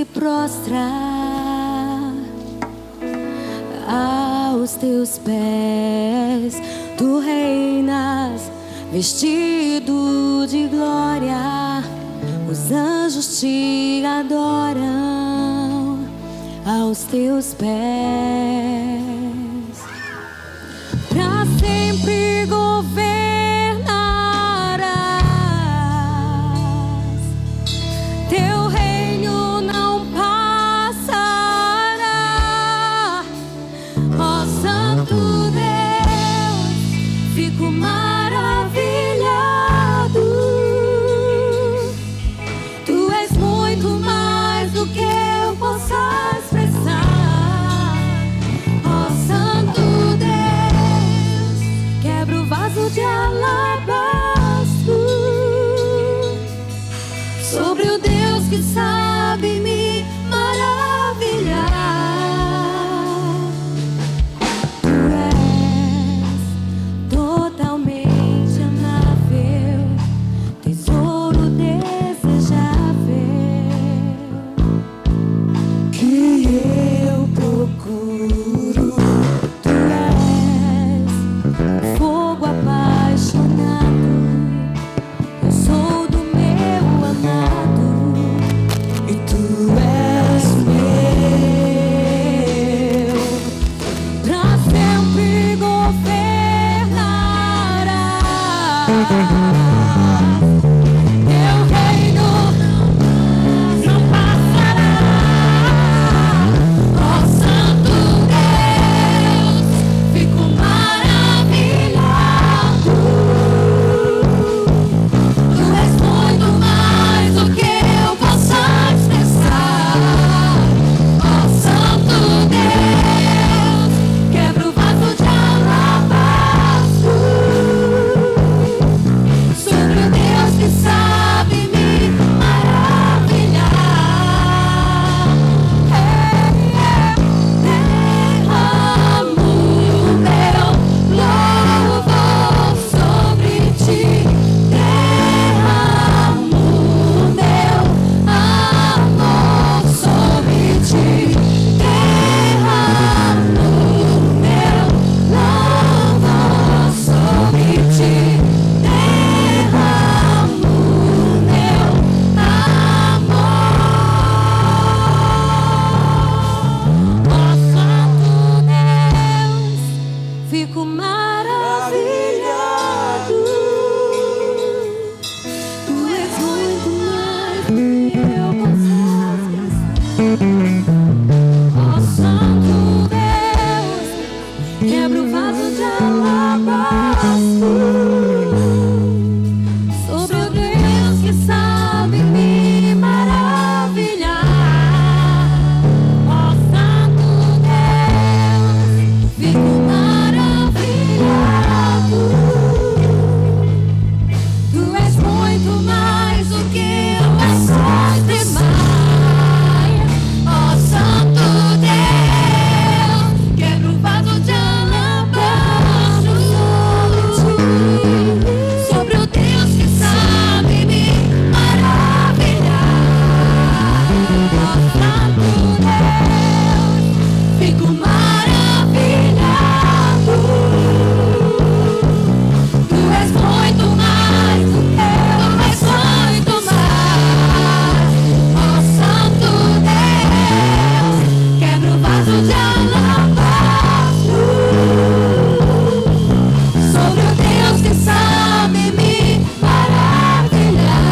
se prostra aos teus pés. Tu reinas vestido de glória, os anjos te adoram aos teus pés. Pra sempre governarás, teu reino não passará. Ó Santo Deus, fico maravilhado. Tu és muito mais do que eu possa expressar. Ó Santo Deus, quebra o vaso de alabastro sobre o Deus que sabe me maravilhar. Tu és totalmente amável, tesouro desejável, que eu procuro. Tu és fogo apaixonado, eu sou do meu amado, e tu és meu. Pra sempre governarás, teu reino não passará. Ó Santo Deus, fico maravilhado. Tu és muito mais do que eu possa expressar. Ó Santo Deus, quebra o vaso de alabastro sobre o Deus que sabe me maravilhar. Derramo meu louvor sobre ti, derramo meu amor sobre ti, derramo meu louvor sobre ti, derramo meu amor. Ó Santo Deus, fico maravilhado. Tu és muito mais do que eu possa expressar. Ó Santo Deus, quebra o vaso de alabastro sobre o Deus que sabe me maravilhar. Ó Santo Deus, fico maravilhado. Tu és muito mais do que eu posso expressar. Ó Santo Deus, quebra o vaso de alabastro sobre o Deus que sabe me maravilhar. Ó Santo Deus, fico maravilhado. Tu és muito mais do que eu, és muito mais. Ó Santo Deus, quebra o vaso de alabastro sobre o Deus que sabe me maravilhar.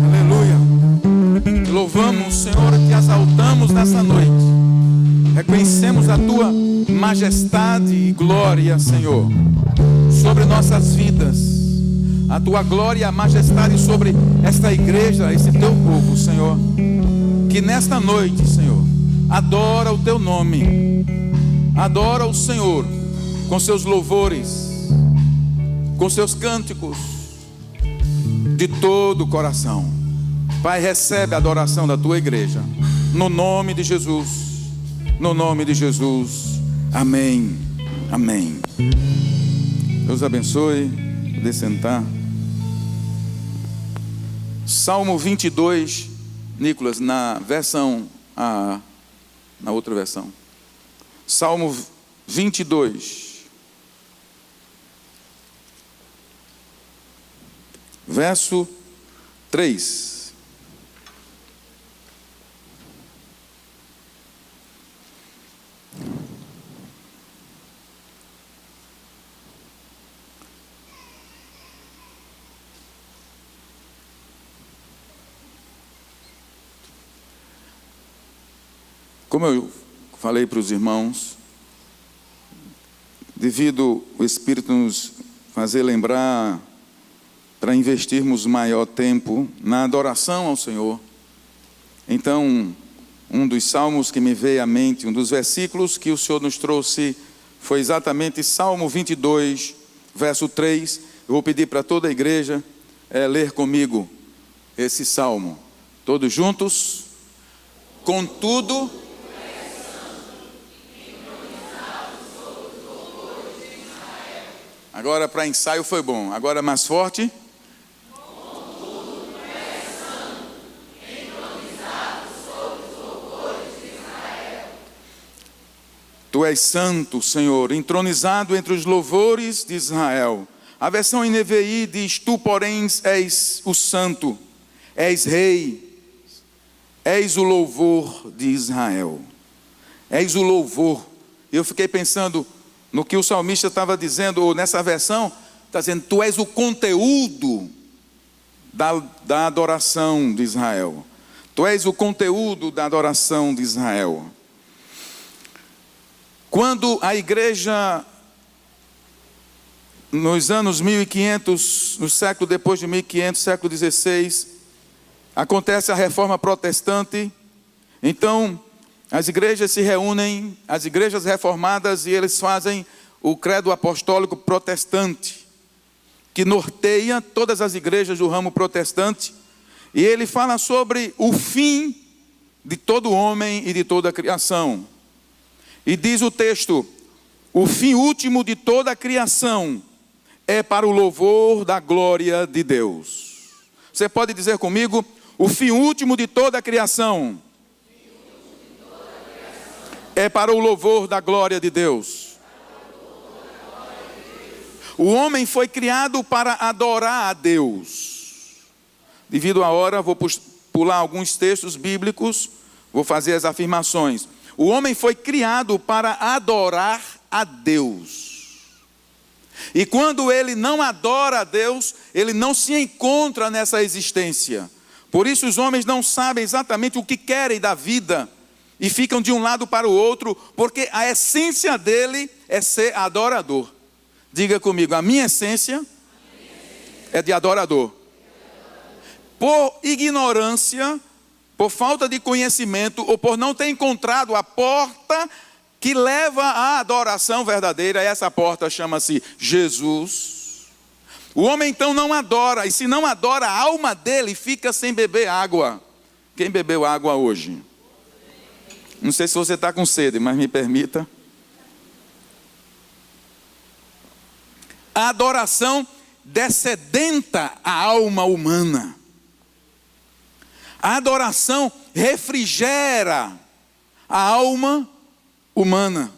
Aleluia. Louvamos, Senhor, te exaltamos nessa noite. Reconhecemos a tua majestade e glória, Senhor, sobre nossas vidas. A tua glória e a majestade sobre esta igreja, esse teu povo, Senhor. Que nesta noite, Senhor, adora o teu nome. Adora o Senhor com seus louvores, com seus cânticos, de todo o coração. Pai, recebe a adoração da tua igreja, no nome de Jesus, no nome de Jesus, amém, amém. Deus abençoe, poder sentar. Salmo 22, Nicolas, na versão AA, na outra versão. Salmo 22, verso 3. Como eu falei para os irmãos, devido o Espírito nos fazer lembrar para investirmos maior tempo na adoração ao Senhor, então um dos salmos que me veio à mente, um dos versículos que o Senhor nos trouxe foi exatamente Salmo 22, verso 3. Eu vou pedir para toda a igreja ler comigo esse salmo, todos juntos. Contudo, agora para ensaio foi bom, agora mais forte. Tu és santo, Senhor, entronizado entre os louvores de Israel. A versão NVI diz: tu, porém, és o santo, és rei, és o louvor de Israel. És o louvor. Eu fiquei pensando no que o salmista estava dizendo, ou nessa versão, está dizendo: tu és o conteúdo da adoração de Israel. Tu és o conteúdo da adoração de Israel. Quando a igreja, nos anos 1500, no século depois de 1500, século XVI, acontece a reforma protestante, então as igrejas se reúnem, as igrejas reformadas, e eles fazem o credo apostólico protestante, que norteia todas as igrejas do ramo protestante, e ele fala sobre o fim de todo homem e de toda a criação. E diz o texto: o fim último de toda a criação é para o louvor da glória de Deus. Você pode dizer comigo: o fim último de toda a criação é para o louvor da glória de Deus. O homem foi criado para adorar a Deus. Devido à hora, vou pular alguns textos bíblicos, vou fazer as afirmações. O homem foi criado para adorar a Deus. E quando ele não adora a Deus, ele não se encontra nessa existência. Por isso os homens não sabem exatamente o que querem da vida e ficam de um lado para o outro, porque a essência dele é ser adorador. Diga comigo: a minha essência é de adorador. Por ignorância, por falta de conhecimento, ou por não ter encontrado a porta que leva à adoração verdadeira, essa porta chama-se Jesus. O homem então não adora, e se não adora, a alma dele fica sem beber água. Quem bebeu água hoje? Não sei se você está com sede, mas me permita. A adoração dessedenta a alma humana. A adoração refrigera a alma humana.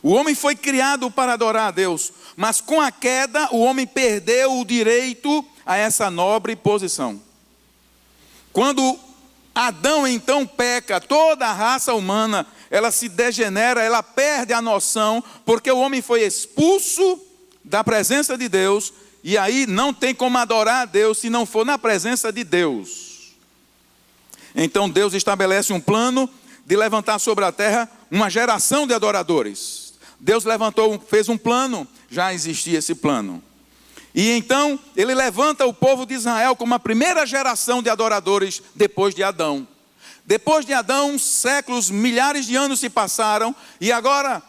O homem foi criado para adorar a Deus, mas com a queda o homem perdeu o direito a essa nobre posição. Quando Adão então peca, toda a raça humana, ela se degenera, ela perde a noção, porque o homem foi expulso da presença de Deus, e aí não tem como adorar a Deus se não for na presença de Deus. Então Deus estabelece um plano de levantar sobre a terra uma geração de adoradores. Deus fez um plano, já existia esse plano. E então ele levanta o povo de Israel como a primeira geração de adoradores depois de Adão. Depois de Adão, séculos, milhares de anos se passaram, e agora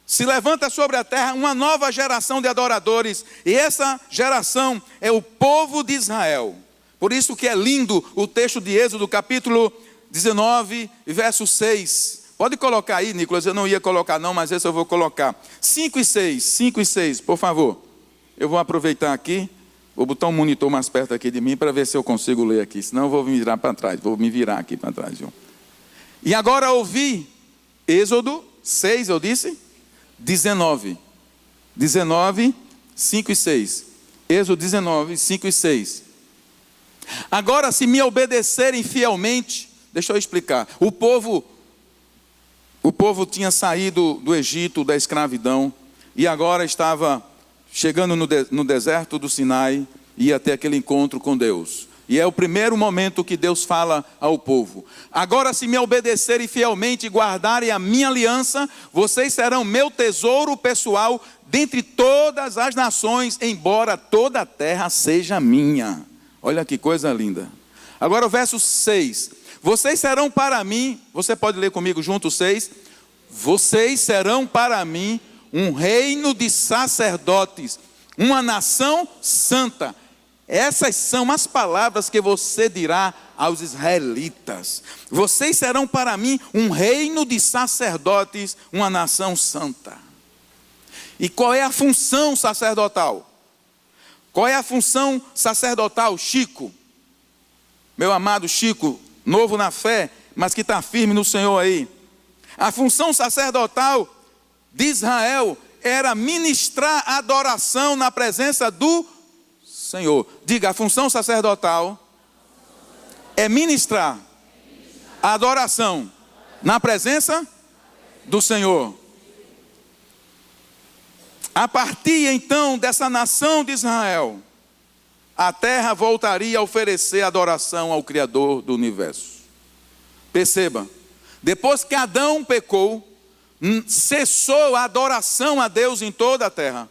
se levanta sobre a terra uma nova geração de adoradores, e essa geração é o povo de Israel. Por isso que é lindo o texto de Êxodo, capítulo 19, verso 6. Pode colocar aí, Nicolas, eu não ia colocar não, mas esse eu vou colocar. 5 e 6, por favor. Eu vou aproveitar aqui Vou botar um monitor mais perto aqui de mim para ver se eu consigo ler aqui. Senão eu vou me virar para trás. Vou me virar aqui para trás. Viu? E agora ouvi Êxodo 6, eu disse? 19, 5 e 6. Êxodo 19, 5 e 6. Agora, se me obedecerem fielmente, deixa eu explicar. O povo tinha saído do Egito, da escravidão, e agora estava chegando no deserto do Sinai, ia até aquele encontro com Deus. E é o primeiro momento que Deus fala ao povo. Agora, se me obedecerem fielmente e guardarem a minha aliança, vocês serão meu tesouro pessoal dentre todas as nações, embora toda a terra seja minha. Olha que coisa linda. Agora o verso 6. Vocês serão para mim, você pode ler comigo junto o 6. Vocês serão para mim um reino de sacerdotes, uma nação santa. Essas são as palavras que você dirá aos israelitas. Vocês serão para mim um reino de sacerdotes, uma nação santa. E qual é a função sacerdotal? Qual é a função sacerdotal, Chico? Meu amado Chico, novo na fé, mas que está firme no Senhor aí. A função sacerdotal de Israel era ministrar adoração na presença do Senhor. Diga, a função sacerdotal é ministrar a adoração na presença do Senhor. A partir então dessa nação de Israel, a terra voltaria a oferecer adoração ao Criador do universo. Perceba, depois que Adão pecou, cessou a adoração a Deus em toda a terra.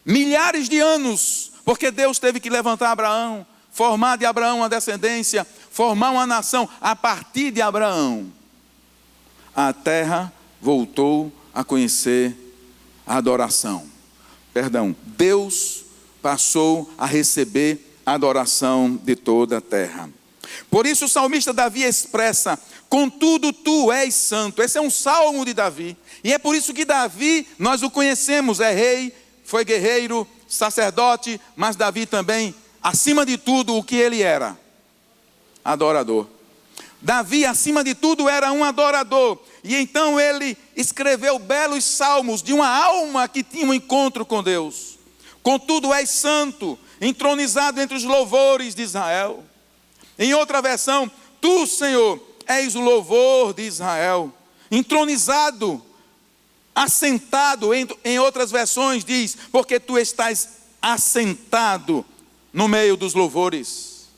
Milhares de anos, porque Deus teve que levantar Abraão, formar de Abraão uma descendência, formar uma nação a partir de Abraão. A terra voltou a conhecer a adoração. Deus passou a receber a adoração de toda a terra. Por isso o salmista Davi expressa: contudo tu és santo. Esse é um salmo de Davi. E é por isso que Davi, nós o conhecemos, é rei, foi guerreiro, sacerdote, mas Davi também, acima de tudo, o que ele era? Adorador. Davi, acima de tudo, era um adorador. E então ele escreveu belos salmos de uma alma que tinha um encontro com Deus. Contudo és santo, entronizado entre os louvores de Israel. Em outra versão, tu, Senhor, és o louvor de Israel. Entronizado, assentado, em outras versões diz, porque tu estás assentado no meio dos louvores.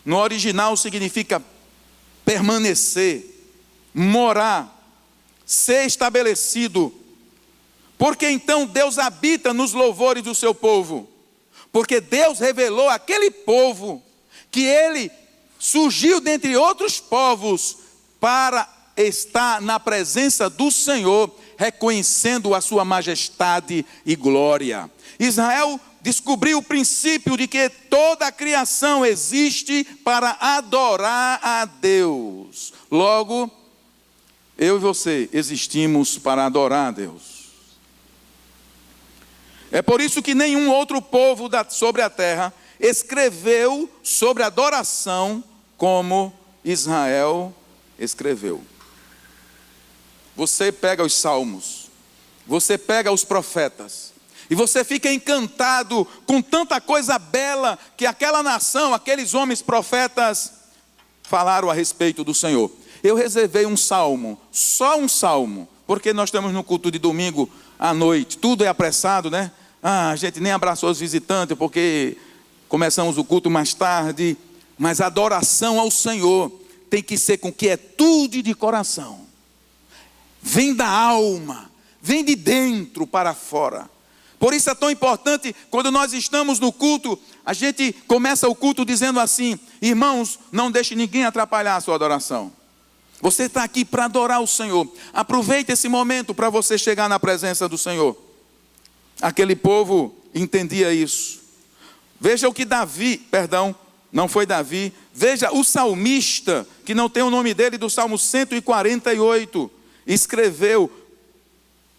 No original significa permanecer, morar, ser estabelecido. Porque então Deus habita nos louvores do seu povo. Porque Deus revelou àquele povo que ele surgiu dentre outros povos para estar na presença do Senhor, reconhecendo a sua majestade e glória. Israel descobriu o princípio de que toda a criação existe para adorar a Deus. Logo, eu e você existimos para adorar a Deus. É por isso que nenhum outro povo sobre a terra escreveu sobre adoração como Israel escreveu. Você pega os salmos, você pega os profetas, e você fica encantado com tanta coisa bela que aquela nação, aqueles homens profetas falaram a respeito do Senhor. Eu reservei um salmo, só um salmo, porque nós estamos no culto de domingo à noite, tudo é apressado, né? A gente nem abraçou os visitantes, porque começamos o culto mais tarde, mas a adoração ao Senhor tem que ser com quietude de coração. Vem da alma, vem de dentro para fora. Por isso é tão importante, quando nós estamos no culto, a gente começa o culto dizendo assim: irmãos, não deixe ninguém atrapalhar a sua adoração. Você está aqui para adorar o Senhor. Aproveite esse momento para você chegar na presença do Senhor. Aquele povo entendia isso. Veja o que não foi Davi. Veja o salmista, que não tem o nome dele, do Salmo 148, escreveu.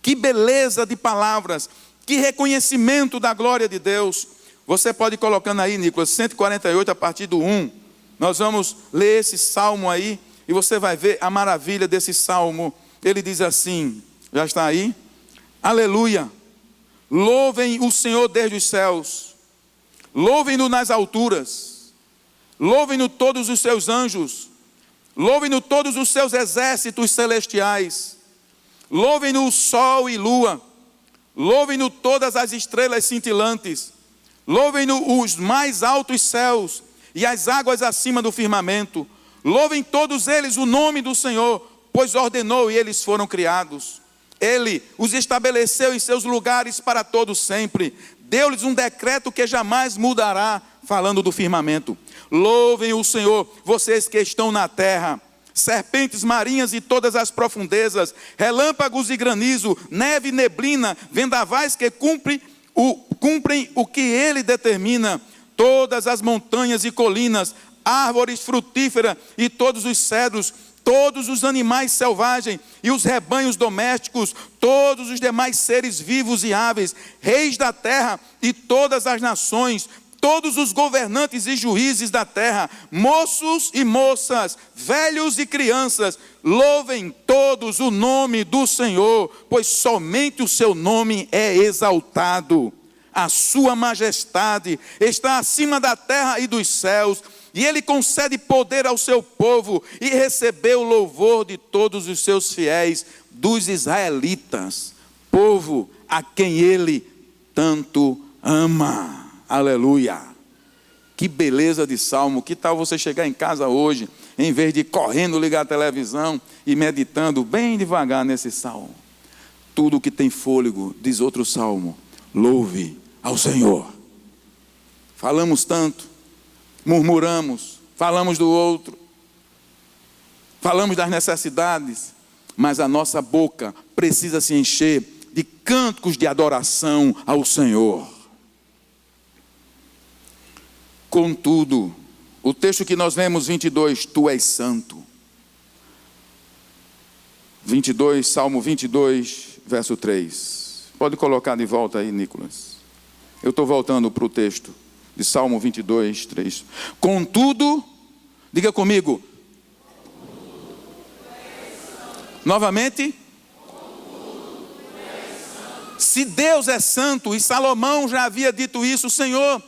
Que beleza de palavras, que reconhecimento da glória de Deus. Você pode ir colocando aí, Nicolas, 148 a partir do 1. Nós vamos ler esse salmo aí e você vai ver a maravilha desse salmo. Ele diz assim, já está aí? Aleluia! Louvem o Senhor desde os céus, louvem-no nas alturas, louvem-no todos os seus anjos, louvem-no todos os seus exércitos celestiais, louvem-no o sol e lua, louvem-no todas as estrelas cintilantes, louvem-no os mais altos céus e as águas acima do firmamento, louvem todos eles o nome do Senhor, pois ordenou e eles foram criados. Ele os estabeleceu em seus lugares para todo sempre. Deu-lhes um decreto que jamais mudará, falando do firmamento. Louvem o Senhor, vocês que estão na terra, serpentes marinhas e todas as profundezas, relâmpagos e granizo, neve e neblina, vendavais que cumprem o que ele determina, todas as montanhas e colinas, árvores frutíferas e todos os cedros, todos os animais selvagens e os rebanhos domésticos, todos os demais seres vivos e aves, reis da terra e todas as nações, todos os governantes e juízes da terra, moços e moças, velhos e crianças, louvem todos o nome do Senhor, pois somente o seu nome é exaltado. A sua majestade está acima da terra e dos céus, e ele concede poder ao seu povo, e recebeu o louvor de todos os seus fiéis, dos israelitas, povo a quem ele tanto ama. Aleluia! Que beleza de salmo. Que tal você chegar em casa hoje, em vez de ir correndo ligar a televisão e meditando bem devagar nesse salmo? Tudo que tem fôlego, diz outro salmo, louve ao Senhor. Falamos tanto, murmuramos, falamos do outro, falamos das necessidades, mas a nossa boca precisa se encher de cânticos de adoração ao Senhor. Contudo, o texto que nós lemos, 22, tu és santo. 22, Salmo 22, verso 3. Pode colocar de volta aí, Nicolas. Eu estou voltando para o texto de Salmo 22, 3. Contudo, diga comigo. Novamente. Se Deus é santo, e Salomão já havia dito isso, Senhor,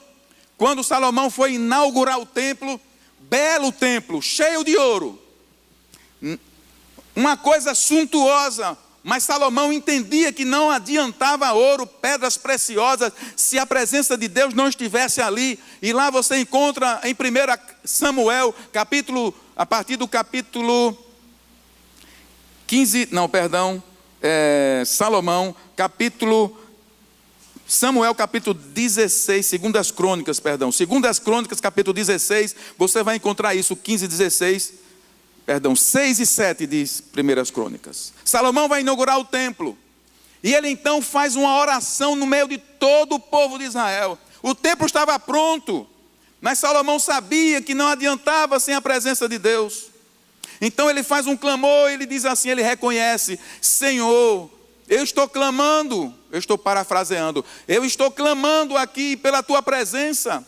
quando Salomão foi inaugurar o templo, belo templo, cheio de ouro, uma coisa suntuosa, mas Salomão entendia que não adiantava ouro, pedras preciosas, se a presença de Deus não estivesse ali. E lá você encontra em 1 Samuel, a partir do capítulo 15, Salomão, Samuel capítulo 16, Segundas Crônicas, 16, você vai encontrar isso, 15 e 16, 6 e 7 diz 1 Crônicas. Salomão vai inaugurar o templo, e ele então faz uma oração no meio de todo o povo de Israel. O templo estava pronto, mas Salomão sabia que não adiantava sem a presença de Deus. Então ele faz um clamor, ele diz assim, ele reconhece, Senhor, eu estou clamando, eu estou parafraseando, eu estou clamando aqui pela tua presença,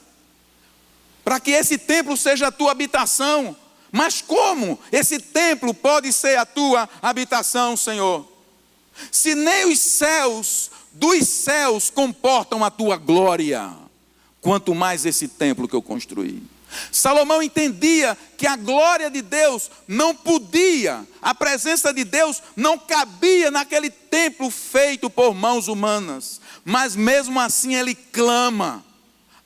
para que esse templo seja a tua habitação. Mas como esse templo pode ser a tua habitação, Senhor? Se nem os céus dos céus comportam a tua glória, quanto mais esse templo que eu construí. Salomão entendia que a glória de Deus não podia, a presença de Deus não cabia naquele templo feito por mãos humanas, mas mesmo assim ele clama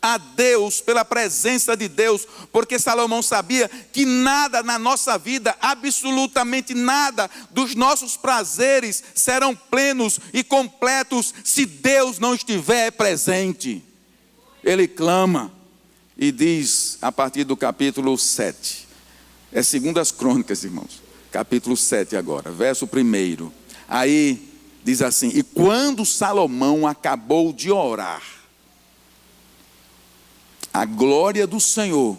a Deus pela presença de Deus, porque Salomão sabia que nada na nossa vida, absolutamente nada dos nossos prazeres serão plenos e completos se Deus não estiver presente. Ele clama e diz a partir do capítulo 7, é 2 Crônicas, irmãos, capítulo 7 agora, verso 1, aí diz assim, e quando Salomão acabou de orar, a glória do Senhor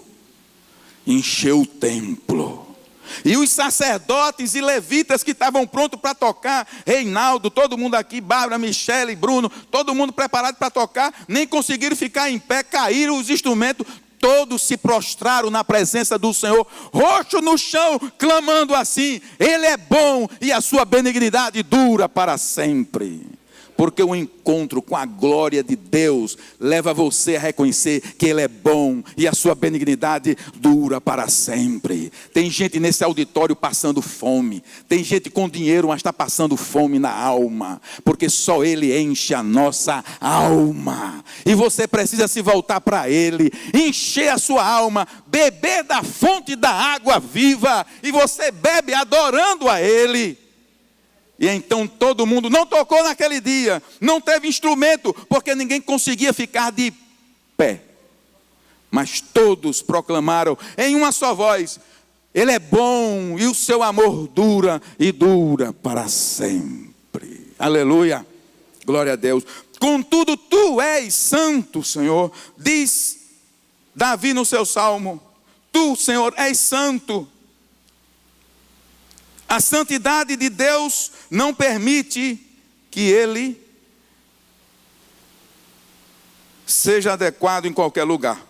encheu o templo, E os sacerdotes e levitas que estavam prontos para tocar, Reinaldo, todo mundo aqui, Bárbara, Michele, Bruno, todo mundo preparado para tocar, nem conseguiram ficar em pé, caíram os instrumentos, todos se prostraram na presença do Senhor, roxo no chão, clamando assim: Ele é bom e a sua benignidade dura para sempre. Porque o encontro com a glória de Deus leva você a reconhecer que Ele é bom e a sua benignidade dura para sempre. Tem gente nesse auditório passando fome. Tem gente com dinheiro, mas está passando fome na alma. Porque só Ele enche a nossa alma. E você precisa se voltar para Ele, encher a sua alma, beber da fonte da água viva. E você bebe adorando a Ele. E então todo mundo não tocou naquele dia, não teve instrumento, porque ninguém conseguia ficar de pé. Mas todos proclamaram em uma só voz: Ele é bom e o seu amor dura e dura para sempre. Aleluia, glória a Deus. Contudo, tu és santo, Senhor, diz Davi no seu salmo. Tu, Senhor, és santo. A santidade de Deus não permite que Ele seja adequado em qualquer lugar.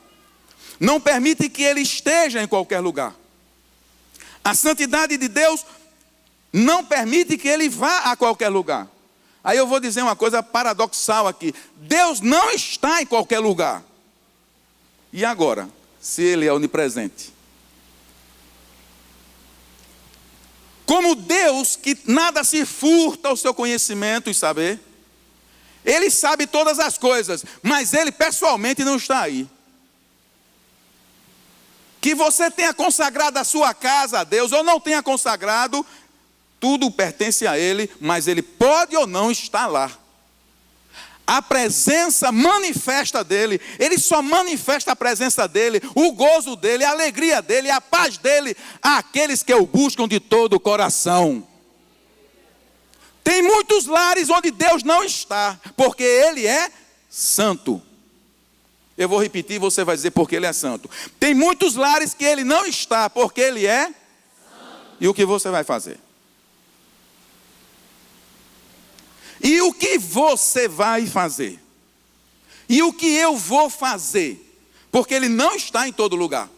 Não permite que Ele esteja em qualquer lugar. A santidade de Deus não permite que Ele vá a qualquer lugar. Aí eu vou dizer uma coisa paradoxal aqui. Deus não está em qualquer lugar. E agora, se Ele é onipresente? Como Deus, que nada se furta ao seu conhecimento e saber, Ele sabe todas as coisas, mas Ele pessoalmente não está aí. Que você tenha consagrado a sua casa a Deus, ou não tenha consagrado, tudo pertence a Ele, mas Ele pode ou não estar lá. A presença manifesta dEle, Ele só manifesta a presença dEle, o gozo dEle, a alegria dEle, a paz dEle, àqueles que o buscam de todo o coração. Tem muitos lares onde Deus não está, porque Ele é santo. Eu vou repetir, você vai dizer porque Ele é santo. Tem muitos lares que Ele não está, porque Ele é santo. E o que você vai fazer? E o que você vai fazer? E o que eu vou fazer? Porque Ele não está em todo lugar.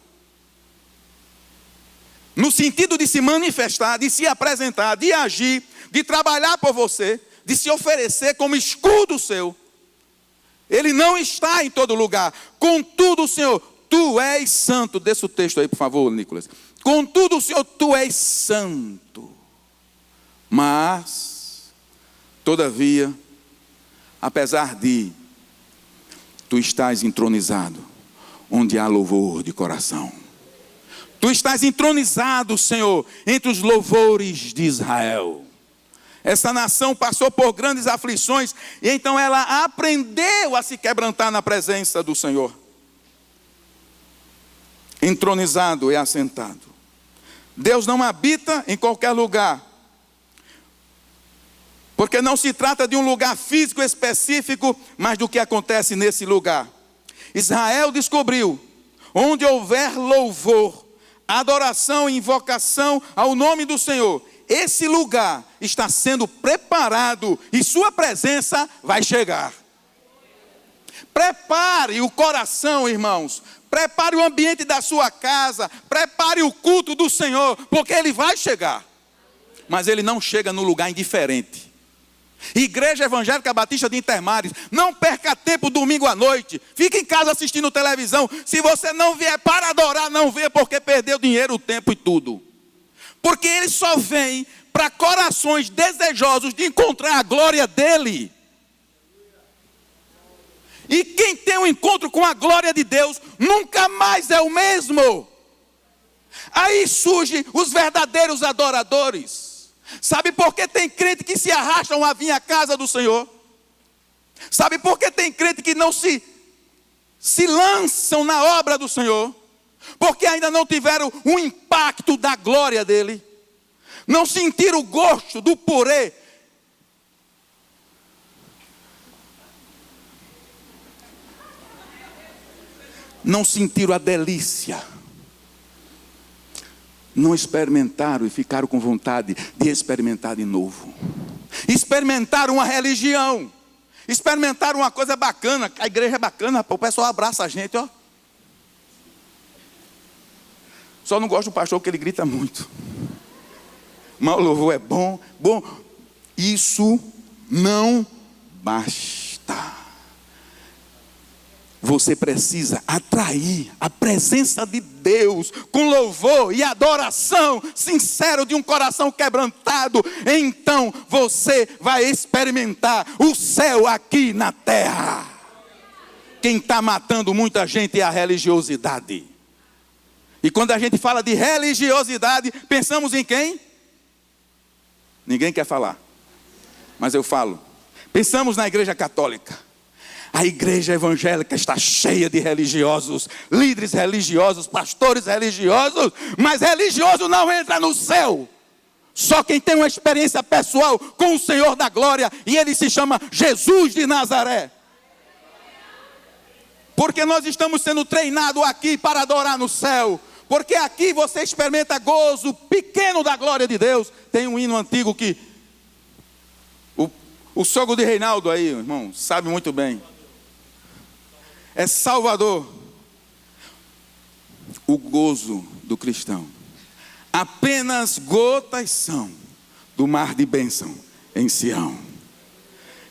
No sentido de se manifestar, de se apresentar, de agir, de trabalhar por você, de se oferecer como escudo seu. Ele não está em todo lugar. Contudo, Senhor, Tu és santo. Desça o texto aí, por favor, Nicolas. Contudo, Senhor, Tu és santo. Mas todavia, apesar de, Tu estás entronizado, onde há louvor de coração. Tu estás entronizado, Senhor, entre os louvores de Israel. Essa nação passou por grandes aflições, e então ela aprendeu a se quebrantar na presença do Senhor. Entronizado e assentado. Deus não habita em qualquer lugar. Porque não se trata de um lugar físico específico, mas do que acontece nesse lugar. Israel descobriu, onde houver louvor, adoração e invocação ao nome do Senhor, esse lugar está sendo preparado e sua presença vai chegar. Prepare o coração, irmãos. Prepare o ambiente da sua casa. Prepare o culto do Senhor, porque Ele vai chegar. Mas Ele não chega no lugar indiferente. Igreja Evangélica Batista de Intermares, não perca tempo domingo à noite. Fique em casa assistindo televisão. Se você não vier para adorar, não venha, porque perdeu dinheiro, o tempo e tudo. Porque Ele só vem para corações desejosos de encontrar a glória dEle. E quem tem um encontro com a glória de Deus nunca mais é o mesmo. Aí surgem os verdadeiros adoradores. Sabe por que tem crente que se arrastam a vir à casa do Senhor? Sabe por que tem crente que não se lançam na obra do Senhor? Porque ainda não tiveram o impacto da glória dEle. Não sentiram o gosto do purê. Não sentiram a delícia não experimentaram e ficaram com vontade de experimentar de novo. Experimentaram uma religião, experimentaram uma coisa bacana. A igreja é bacana, o pessoal abraça a gente, ó. Só não gosto do pastor porque ele grita muito. Mas o louvor é bom. Isso não basta. Você precisa atrair a presença de Deus com louvor e adoração sincero de um coração quebrantado. Então você vai experimentar o céu aqui na terra. Quem está matando muita gente é a religiosidade. E quando a gente fala de religiosidade, pensamos em quem? Ninguém quer falar, mas eu falo. Pensamos na igreja católica. A igreja evangélica está cheia de religiosos, líderes religiosos, pastores religiosos, mas religioso não entra no céu. Só quem tem uma experiência pessoal com o Senhor da glória, e ele se chama Jesus de Nazaré. Porque nós estamos sendo treinados aqui para adorar no céu. Porque aqui você experimenta gozo pequeno da glória de Deus. Tem um hino antigo que o sogro de Reinaldo aí, irmão, sabe muito bem. É Salvador. O gozo do cristão. Apenas gotas são do mar de bênção em Sião.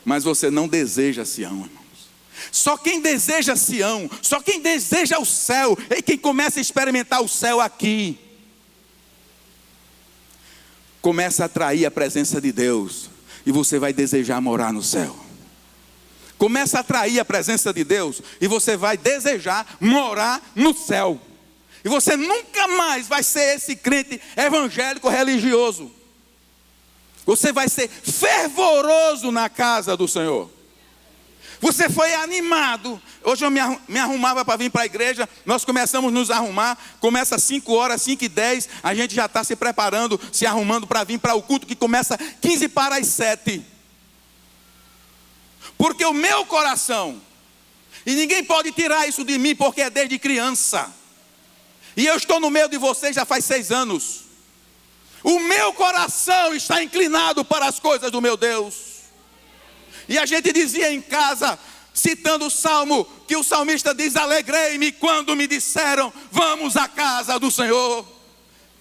Mas você não deseja Sião, irmãos. Só quem deseja Sião, só quem deseja o céu, é quem começa a experimentar o céu aqui. Começa a atrair a presença de Deus, e você vai desejar morar no céu. Começa a atrair a presença de Deus, e você vai desejar morar no céu. E você nunca mais vai ser esse crente evangélico religioso. Você vai ser fervoroso na casa do Senhor. Você foi animado. Hoje eu me arrumava para vir para a igreja. Nós começamos a nos arrumar. Começa às 5 horas, 5h10. A gente já está se preparando, se arrumando para vir para o culto que começa 15 para as 7. Porque o meu coração, e ninguém pode tirar isso de mim, porque é desde criança. E eu estou no meio de vocês já faz 6 anos. O meu coração está inclinado para as coisas do meu Deus. E a gente dizia em casa, citando o salmo, que o salmista diz: alegrei-me quando me disseram, vamos à casa do Senhor.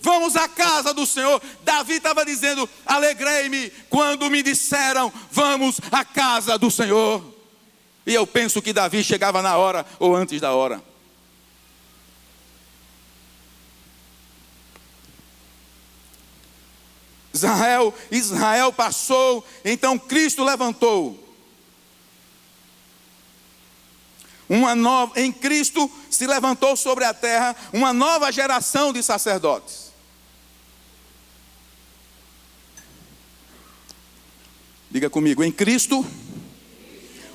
Vamos à casa do Senhor. Davi estava dizendo, alegrei-me quando me disseram, vamos à casa do Senhor. E eu penso que Davi chegava na hora ou antes da hora. Israel passou, então Cristo levantou. Em Cristo se levantou sobre a terra uma nova geração de sacerdotes. Diga comigo, em Cristo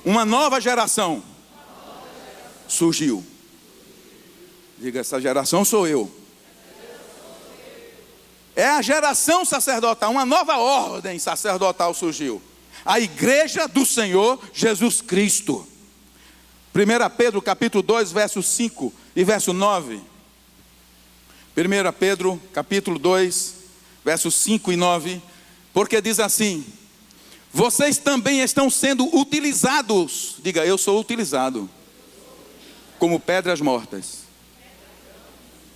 uma nova geração surgiu. Diga, essa geração sou eu. É a geração sacerdotal, uma nova ordem sacerdotal surgiu. A igreja do Senhor Jesus Cristo. 1 Pedro capítulo 2, verso 5 e verso 9. 1 Pedro capítulo 2, versos 5 e 9. Porque diz assim: vocês também estão sendo utilizados. Diga, eu sou utilizado. Como pedras mortas.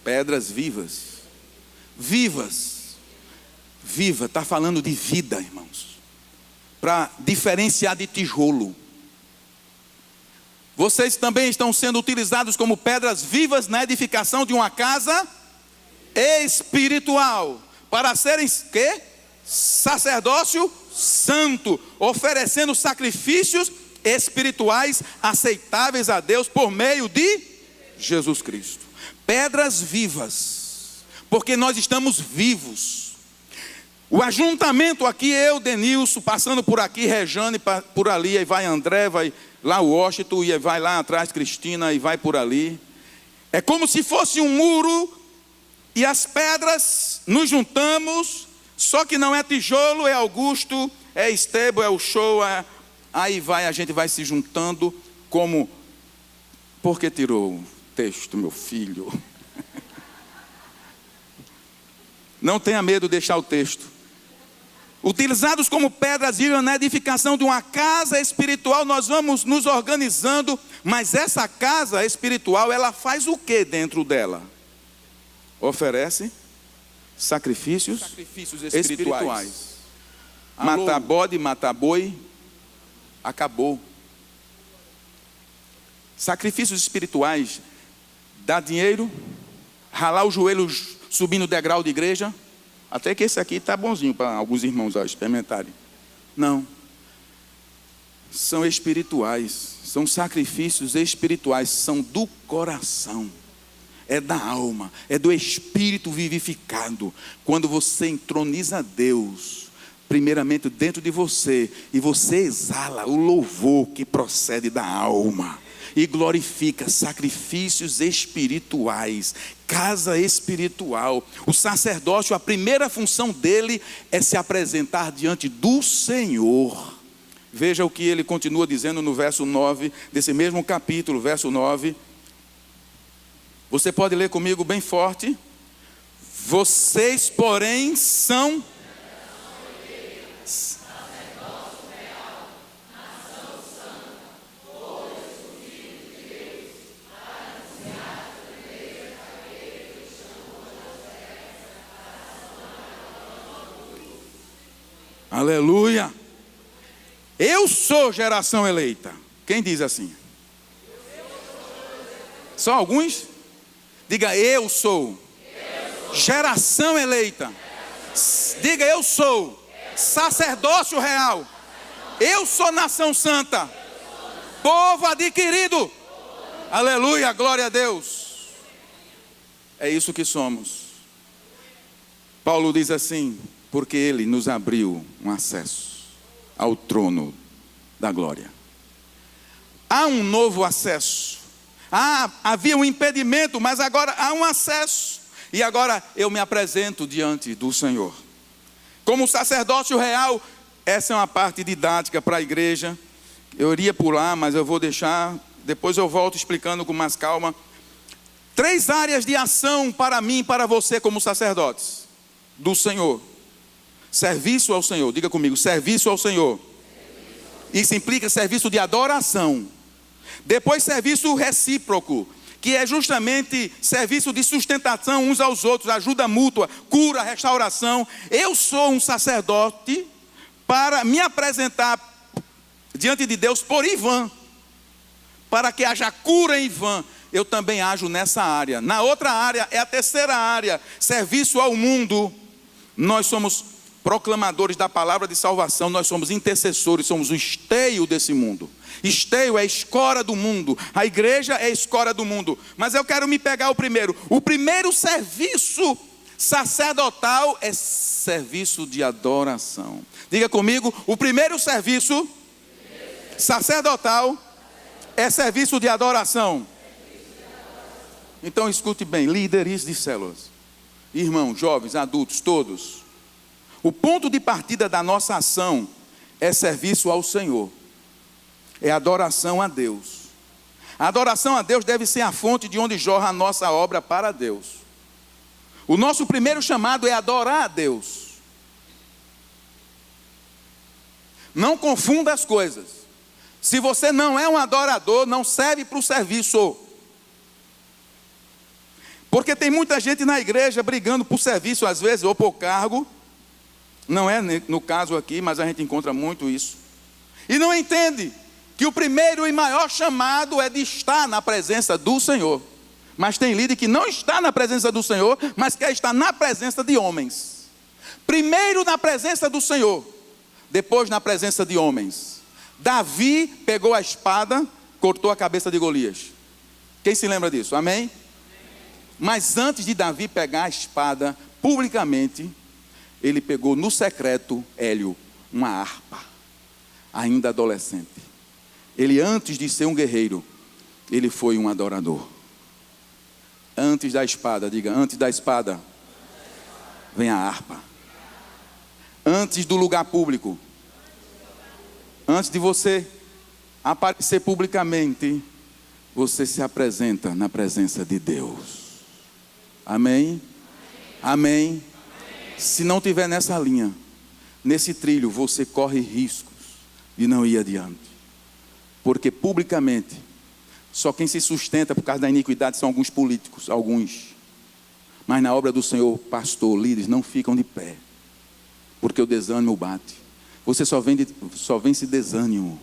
Pedras vivas. Vivas, viva, está falando de vida, irmãos, para diferenciar de tijolo. Vocês também estão sendo utilizados como pedras vivas na edificação de uma casa espiritual, para serem quê? Sacerdócio santo, oferecendo sacrifícios espirituais aceitáveis a Deus por meio de Jesus Cristo. Pedras vivas. Porque nós estamos vivos. O ajuntamento aqui, eu, Denilson, passando por aqui, Rejane por ali, aí vai André, vai lá o Washington, e vai lá atrás Cristina, e vai por ali. É como se fosse um muro, e as pedras nos juntamos, só que não é tijolo, é Augusto, é Estebo, é o show, aí vai, a gente vai se juntando como... Por que tirou o texto, meu filho? Não tenha medo de deixar o texto. Utilizados como pedras vivas na edificação de uma casa espiritual, nós vamos nos organizando, mas essa casa espiritual, ela faz o que dentro dela? Oferece sacrifícios espirituais. Matar bode, matar boi, acabou. Sacrifícios espirituais, dar dinheiro, ralar os joelhos subindo o degrau de igreja. Até que esse aqui está bonzinho para alguns irmãos experimentarem. Não. São espirituais. São sacrifícios espirituais. São do coração. É da alma. É do espírito vivificado. Quando você entroniza Deus, primeiramente dentro de você, e você exala o louvor que procede da alma. E glorifica sacrifícios espirituais, casa espiritual. O sacerdócio, a primeira função dele é se apresentar diante do Senhor. Veja o que ele continua dizendo no verso 9, desse mesmo capítulo, verso 9. Você pode ler comigo bem forte. Vocês, porém, são... Aleluia. Eu sou geração eleita. Quem diz assim? Só alguns? Diga, eu sou geração eleita. Diga, eu sou sacerdócio real. Eu sou nação santa. Povo adquirido. Aleluia, glória a Deus. É isso que somos. Paulo diz assim: porque ele nos abriu um acesso ao trono da glória. Há um novo acesso. Havia um impedimento, mas agora há um acesso. E agora eu me apresento diante do Senhor. Como sacerdócio real, essa é uma parte didática para a igreja. Eu iria pular, mas eu vou deixar. Depois eu volto explicando com mais calma. 3 áreas de ação para mim e para você como sacerdotes do Senhor. Serviço ao Senhor, diga comigo, serviço ao Senhor. Isso implica serviço de adoração. Depois serviço recíproco, que é justamente serviço de sustentação uns aos outros, ajuda mútua, cura, restauração. Eu sou um sacerdote para me apresentar diante de Deus por Ivan, para que haja cura em Ivan. Eu também ajo nessa área. Na outra área, é a terceira área, serviço ao mundo. Nós somos proclamadores da palavra de salvação, nós somos intercessores, somos o esteio desse mundo. Esteio é a escora do mundo, a igreja é a escora do mundo. Mas eu quero me pegar o primeiro serviço sacerdotal é serviço de adoração. Diga comigo, o primeiro serviço sacerdotal é serviço de adoração. Então escute bem, líderes de células, irmãos, jovens, adultos, todos. O ponto de partida da nossa ação é serviço ao Senhor. É adoração a Deus. A adoração a Deus deve ser a fonte de onde jorra a nossa obra para Deus. O nosso primeiro chamado é adorar a Deus. Não confunda as coisas. Se você não é um adorador, não serve para o serviço. Porque tem muita gente na igreja brigando por serviço às vezes, ou por cargo. Não é no caso aqui, mas a gente encontra muito isso. E não entende que o primeiro e maior chamado é de estar na presença do Senhor. Mas tem líder que não está na presença do Senhor, mas quer estar na presença de homens. Primeiro na presença do Senhor, depois na presença de homens. Davi pegou a espada, cortou a cabeça de Golias. Quem se lembra disso? Amém? Mas antes de Davi pegar a espada publicamente, ele pegou no secreto, Hélio, uma harpa, ainda adolescente. Ele, antes de ser um guerreiro, ele foi um adorador. Antes da espada, diga, antes da espada, vem a harpa. Antes do lugar público, antes de você aparecer publicamente, você se apresenta na presença de Deus. Amém? Amém? Se não tiver nessa linha, nesse trilho, você corre riscos de não ir adiante. Porque publicamente, só quem se sustenta por causa da iniquidade são alguns políticos, alguns. Mas na obra do Senhor, pastor, líderes, não ficam de pé. Porque o desânimo bate. Você só vence desânimo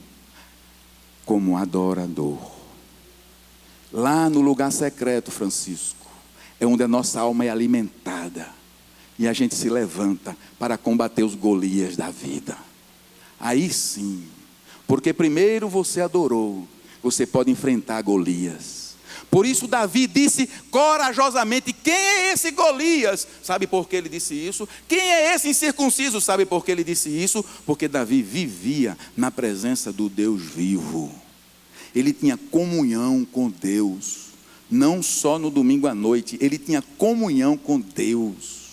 como adorador. Lá no lugar secreto, Francisco, é onde a nossa alma é alimentada. E a gente se levanta para combater os Golias da vida. Aí sim, porque primeiro você adorou, você pode enfrentar Golias. Por isso Davi disse corajosamente: quem é esse Golias? Sabe por que ele disse isso? Quem é esse incircunciso? Sabe por que ele disse isso? Porque Davi vivia na presença do Deus vivo. Ele tinha comunhão com Deus. Não só no domingo à noite, ele tinha comunhão com Deus.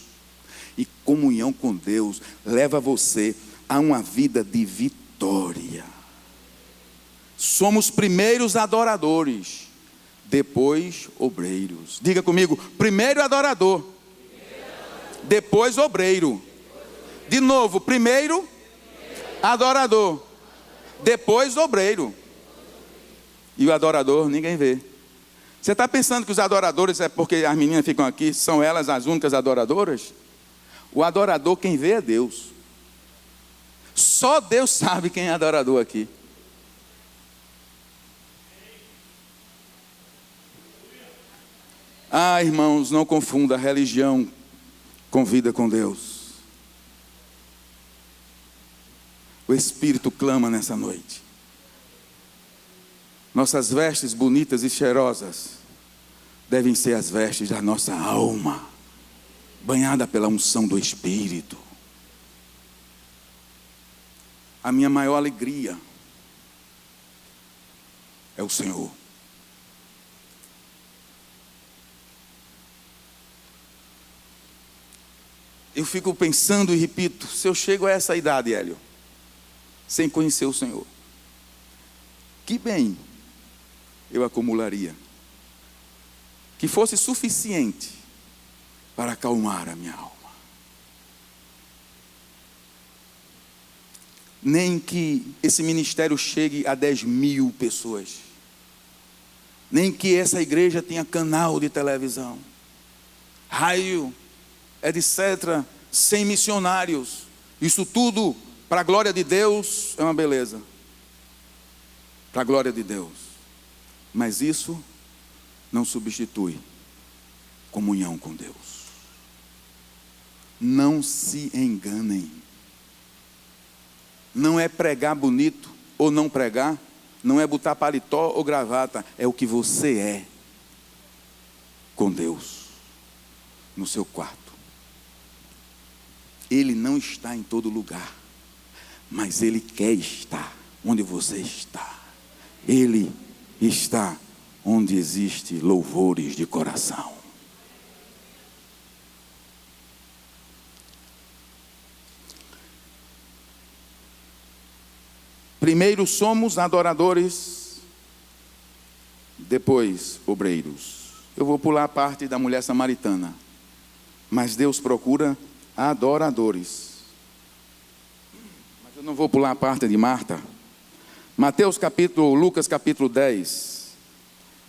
E comunhão com Deus leva você a uma vida de vitória. Somos primeiros adoradores, depois obreiros. Diga comigo: primeiro adorador, depois obreiro. De novo: primeiro adorador, depois obreiro. E o adorador ninguém vê. Você está pensando que os adoradores é porque as meninas ficam aqui, são elas as únicas adoradoras? O adorador, quem vê é Deus. Só Deus sabe quem é adorador aqui. Ah, irmãos, não confunda religião com vida com Deus. O Espírito clama nessa noite. Nossas vestes bonitas e cheirosas devem ser as vestes da nossa alma, banhada pela unção do Espírito. A minha maior alegria é o Senhor. Eu fico pensando e repito: se eu chego a essa idade, Hélio, sem conhecer o Senhor, que bem eu acumularia, que fosse suficiente para acalmar a minha alma. Nem que esse ministério chegue a 10.000 pessoas, nem que essa igreja tenha canal de televisão, raio, etc., sem missionários. Isso tudo, para a glória de Deus, é uma beleza. Para a glória de Deus. Mas isso não substitui comunhão com Deus. Não se enganem. Não é pregar bonito ou não pregar. Não é botar paletó ou gravata. É o que você é com Deus no seu quarto. Ele não está em todo lugar, mas Ele quer estar onde você está. Ele está onde existe louvores de coração. Primeiro somos adoradores, depois obreiros. Eu vou pular a parte da mulher samaritana, mas Deus procura adoradores. Mas eu não vou pular a parte de Marta. Lucas capítulo 10.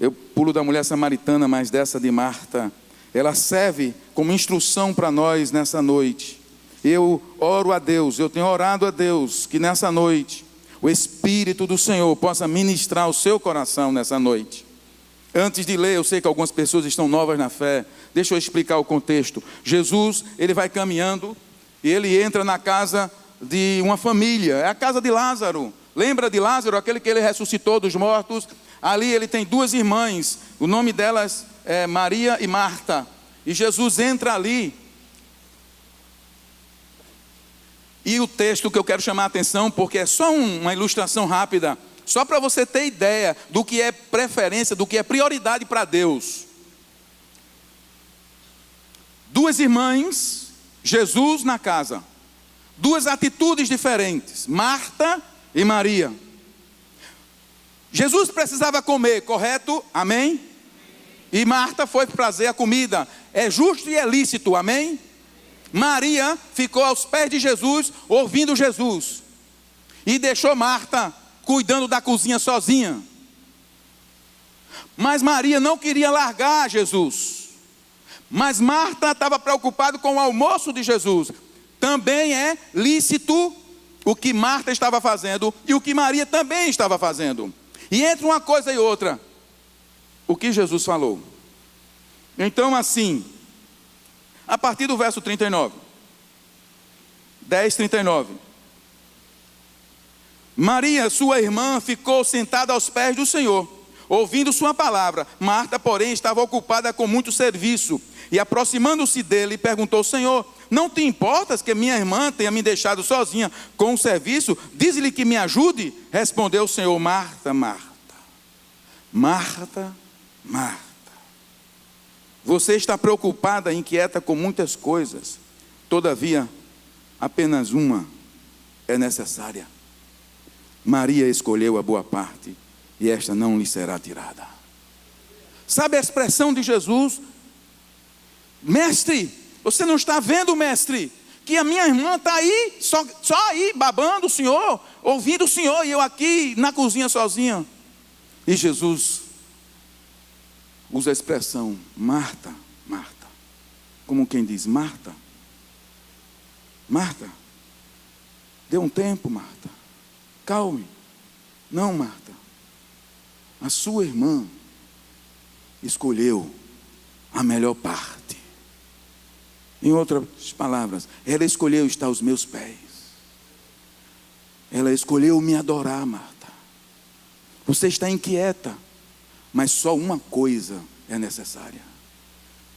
Eu pulo da mulher samaritana, mas dessa de Marta, ela serve como instrução para nós nessa noite. Eu oro a Deus, eu tenho orado a Deus, que nessa noite o Espírito do Senhor possa ministrar o seu coração nessa noite. Antes de ler, eu sei que algumas pessoas estão novas na fé. Deixa eu explicar o contexto. Jesus, ele vai caminhando e ele entra na casa de uma família. É a casa de Lázaro. Lembra de Lázaro, aquele que ele ressuscitou dos mortos? Ali ele tem duas irmãs. O nome delas é Maria e Marta. E Jesus entra ali. E o texto que eu quero chamar a atenção, porque é só uma ilustração rápida, só para você ter ideia do que é preferência, do que é prioridade para Deus. Duas irmãs, Jesus na casa. Duas atitudes diferentes, Marta e Maria. Jesus precisava comer, correto? Amém? E Marta foi trazer a comida. É justo e é lícito, amém? Maria ficou aos pés de Jesus, ouvindo Jesus, e deixou Marta cuidando da cozinha sozinha. Mas Maria não queria largar Jesus. Mas Marta estava preocupada com o almoço de Jesus. Também é lícito o que Marta estava fazendo e o que Maria também estava fazendo. E entre uma coisa e outra, o que Jesus falou. Então assim, a partir do verso 39, 10:39. Maria, sua irmã, ficou sentada aos pés do Senhor, ouvindo sua palavra. Marta, porém, estava ocupada com muito serviço. E aproximando-se dele, perguntou: Senhor, não te importas que minha irmã tenha me deixado sozinha com o serviço? Diz-lhe que me ajude. Respondeu o Senhor: Marta, Marta, Marta, Marta, você está preocupada e inquieta com muitas coisas. Todavia, apenas uma é necessária. Maria escolheu a boa parte, e esta não lhe será tirada. Sabe a expressão de Jesus? Mestre, você não está vendo, mestre, que a minha irmã está aí, só aí, babando o Senhor, ouvindo o Senhor, e eu aqui na cozinha sozinha. E Jesus usa a expressão Marta, Marta, como quem diz: Marta, Marta, dê um tempo, Marta, calme. Não, Marta, a sua irmã escolheu a melhor parte. Em outras palavras, ela escolheu estar aos meus pés. Ela escolheu me adorar, Marta. Você está inquieta, mas só uma coisa é necessária.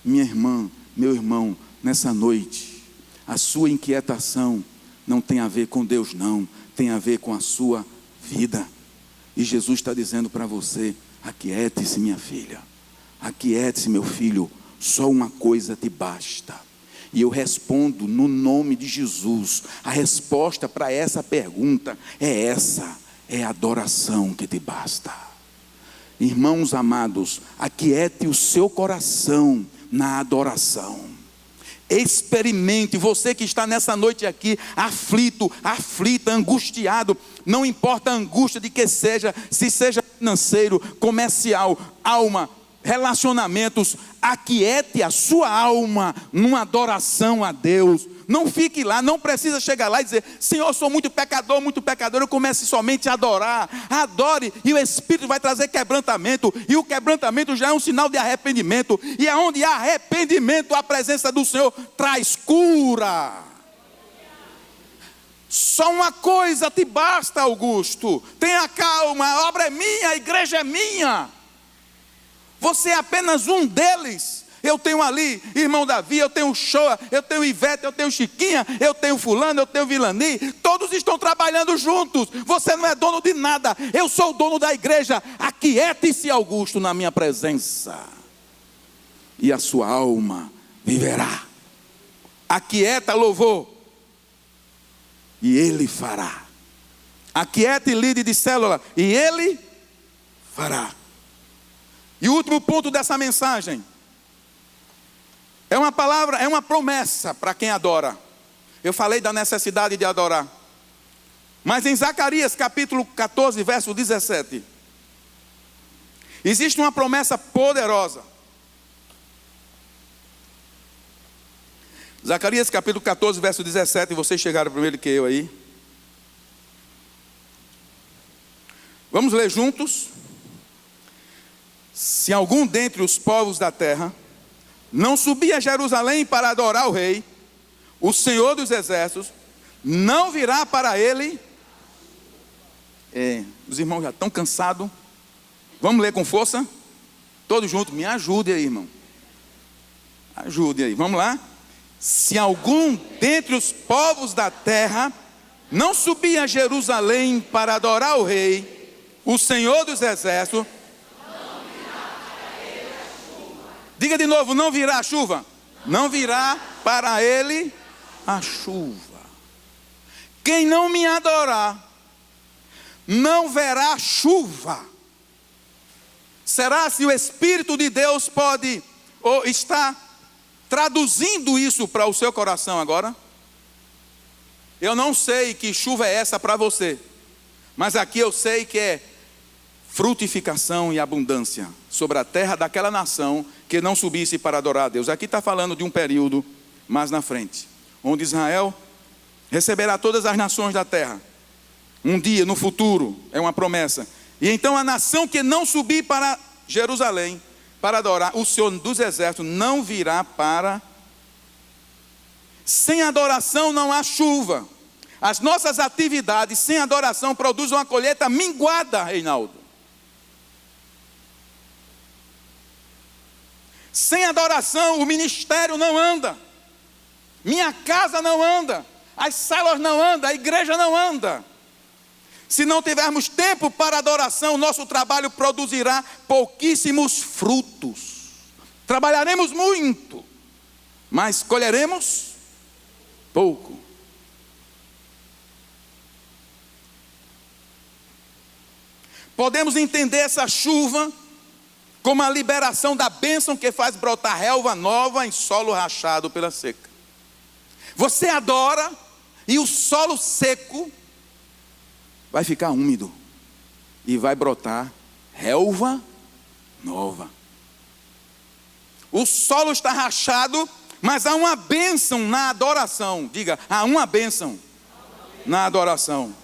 Minha irmã, meu irmão, nessa noite, a sua inquietação não tem a ver com Deus, não. Tem a ver com a sua vida. E Jesus está dizendo para você: aquiete-se, minha filha. Aquiete-se, meu filho. Só uma coisa te basta. E eu respondo no nome de Jesus. A resposta para essa pergunta é essa: é a adoração que te basta. Irmãos amados, aquiete o seu coração na adoração. Experimente, você que está nessa noite aqui, aflito, aflita, angustiado, não importa a angústia de que seja, se seja financeiro, comercial, alma, relacionamentos, aquiete a sua alma numa adoração a Deus. Não fique lá, não precisa chegar lá e dizer: Senhor, eu sou muito pecador, eu comece somente a adorar. Adore, e o Espírito vai trazer quebrantamento, e o quebrantamento já é um sinal de arrependimento, e aonde há arrependimento, a presença do Senhor traz cura. Só uma coisa te basta, Augusto: tenha calma, a obra é minha, a igreja é minha. Você é apenas um deles. Eu tenho ali irmão Davi, eu tenho Shoa, eu tenho Ivete, eu tenho Chiquinha, eu tenho fulano, eu tenho Vilani. Todos estão trabalhando juntos. Você não é dono de nada. Eu sou o dono da igreja. Aquiete-se, Augusto, na minha presença, e a sua alma viverá. Aquieta, louvor, e Ele fará. Aquiete, líder de célula, e Ele fará. E o último ponto dessa mensagem é uma palavra, é uma promessa para quem adora. Eu falei da necessidade de adorar. Mas em Zacarias capítulo 14, verso 17, existe uma promessa poderosa. Zacarias capítulo 14, verso 17, vocês chegaram primeiro que eu aí. Vamos ler juntos? Se algum dentre os povos da terra não subir a Jerusalém para adorar o rei, o Senhor dos exércitos, não virá para ele. Os irmãos já estão cansados. Vamos ler com força? Todos juntos, me ajude aí, irmão. Ajude aí, vamos lá. Se algum dentre os povos da terra não subir a Jerusalém para adorar o rei, o Senhor dos exércitos, diga de novo: não virá a chuva. Não virá para ele a chuva. Quem não me adorar, não verá chuva. Será se o Espírito de Deus pode ou está Traduzindo isso para o seu coração agora, eu não sei que chuva é essa para você, mas aqui eu sei que é frutificação e abundância sobre a terra daquela nação que não subisse para adorar a Deus. Aqui está falando de um período mais na frente, onde Israel receberá todas as nações da terra. Um dia, no futuro, é uma promessa. E então a nação que não subir para Jerusalém para adorar o Senhor dos exércitos não virá para... Sem adoração não há chuva. As nossas atividades sem adoração produzem uma colheita minguada, Reinaldo. Sem adoração o ministério não anda. Minha casa não anda. As células não andam, a igreja não anda. Se não tivermos tempo para adoração, nosso trabalho produzirá pouquíssimos frutos. Trabalharemos muito, mas colheremos pouco. Podemos entender essa chuva como a liberação da bênção que faz brotar relva nova em solo rachado pela seca. Você adora e o solo seco vai ficar úmido e vai brotar relva nova. O solo está rachado, mas há uma bênção na adoração. Diga, há uma bênção na adoração.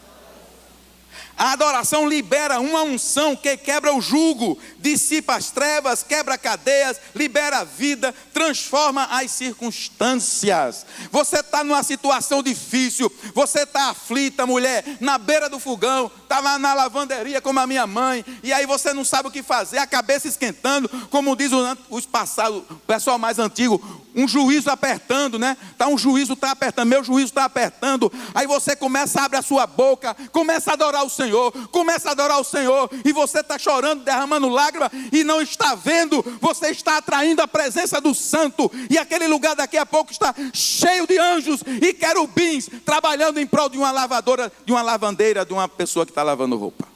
A adoração libera uma unção que quebra o jugo, dissipa as trevas, quebra cadeias, libera a vida, transforma as circunstâncias. Você está numa situação difícil, você está aflita, mulher, na beira do fogão, está lá na lavanderia como a minha mãe, e aí você não sabe o que fazer, a cabeça esquentando, como diz os passados, o pessoal mais antigo, um juízo apertando, né? Um juízo está apertando, meu juízo está apertando. Aí você começa a abrir a sua boca, começa a adorar o Senhor, começa a adorar o Senhor, e você está chorando, derramando lágrimas, e não está vendo, você está atraindo a presença do Santo, e aquele lugar daqui a pouco está cheio de anjos e querubins, trabalhando em prol de uma lavadora, de uma lavandeira, de uma pessoa que está lavando roupa.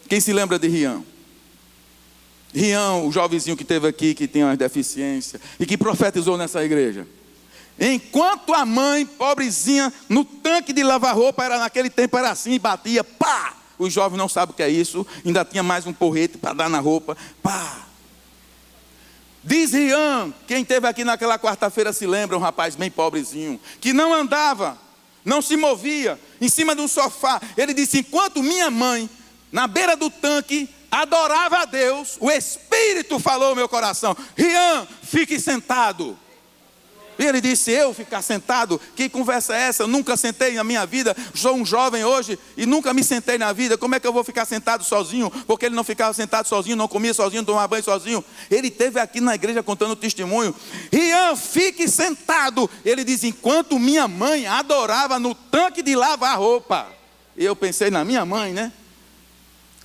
Quem se lembra de Rian? Rian, o jovenzinho que esteve aqui, que tem uma deficiência, e que profetizou nessa igreja. Enquanto a mãe, pobrezinha, no tanque de lavar roupa, naquele tempo era assim, batia, pá! Os jovens não sabem o que é isso, ainda tinha mais um porrete para dar na roupa, pá! Diz Rian, quem esteve aqui naquela quarta-feira se lembra, um rapaz bem pobrezinho, que não andava, não se movia, em cima de um sofá. Ele disse, enquanto minha mãe, na beira do tanque, adorava a Deus, o Espírito falou ao meu coração, Rian, fique sentado. E ele disse, eu ficar sentado? Que conversa é essa? Eu nunca sentei na minha vida, sou um jovem hoje e nunca me sentei na vida, como é que eu vou ficar sentado sozinho? Porque ele não ficava sentado sozinho, não comia sozinho, não tomava banho sozinho. Ele esteve aqui na igreja contando testemunho. Rian, fique sentado. Ele diz, enquanto minha mãe adorava no tanque de lavar roupa. E eu pensei na minha mãe, né?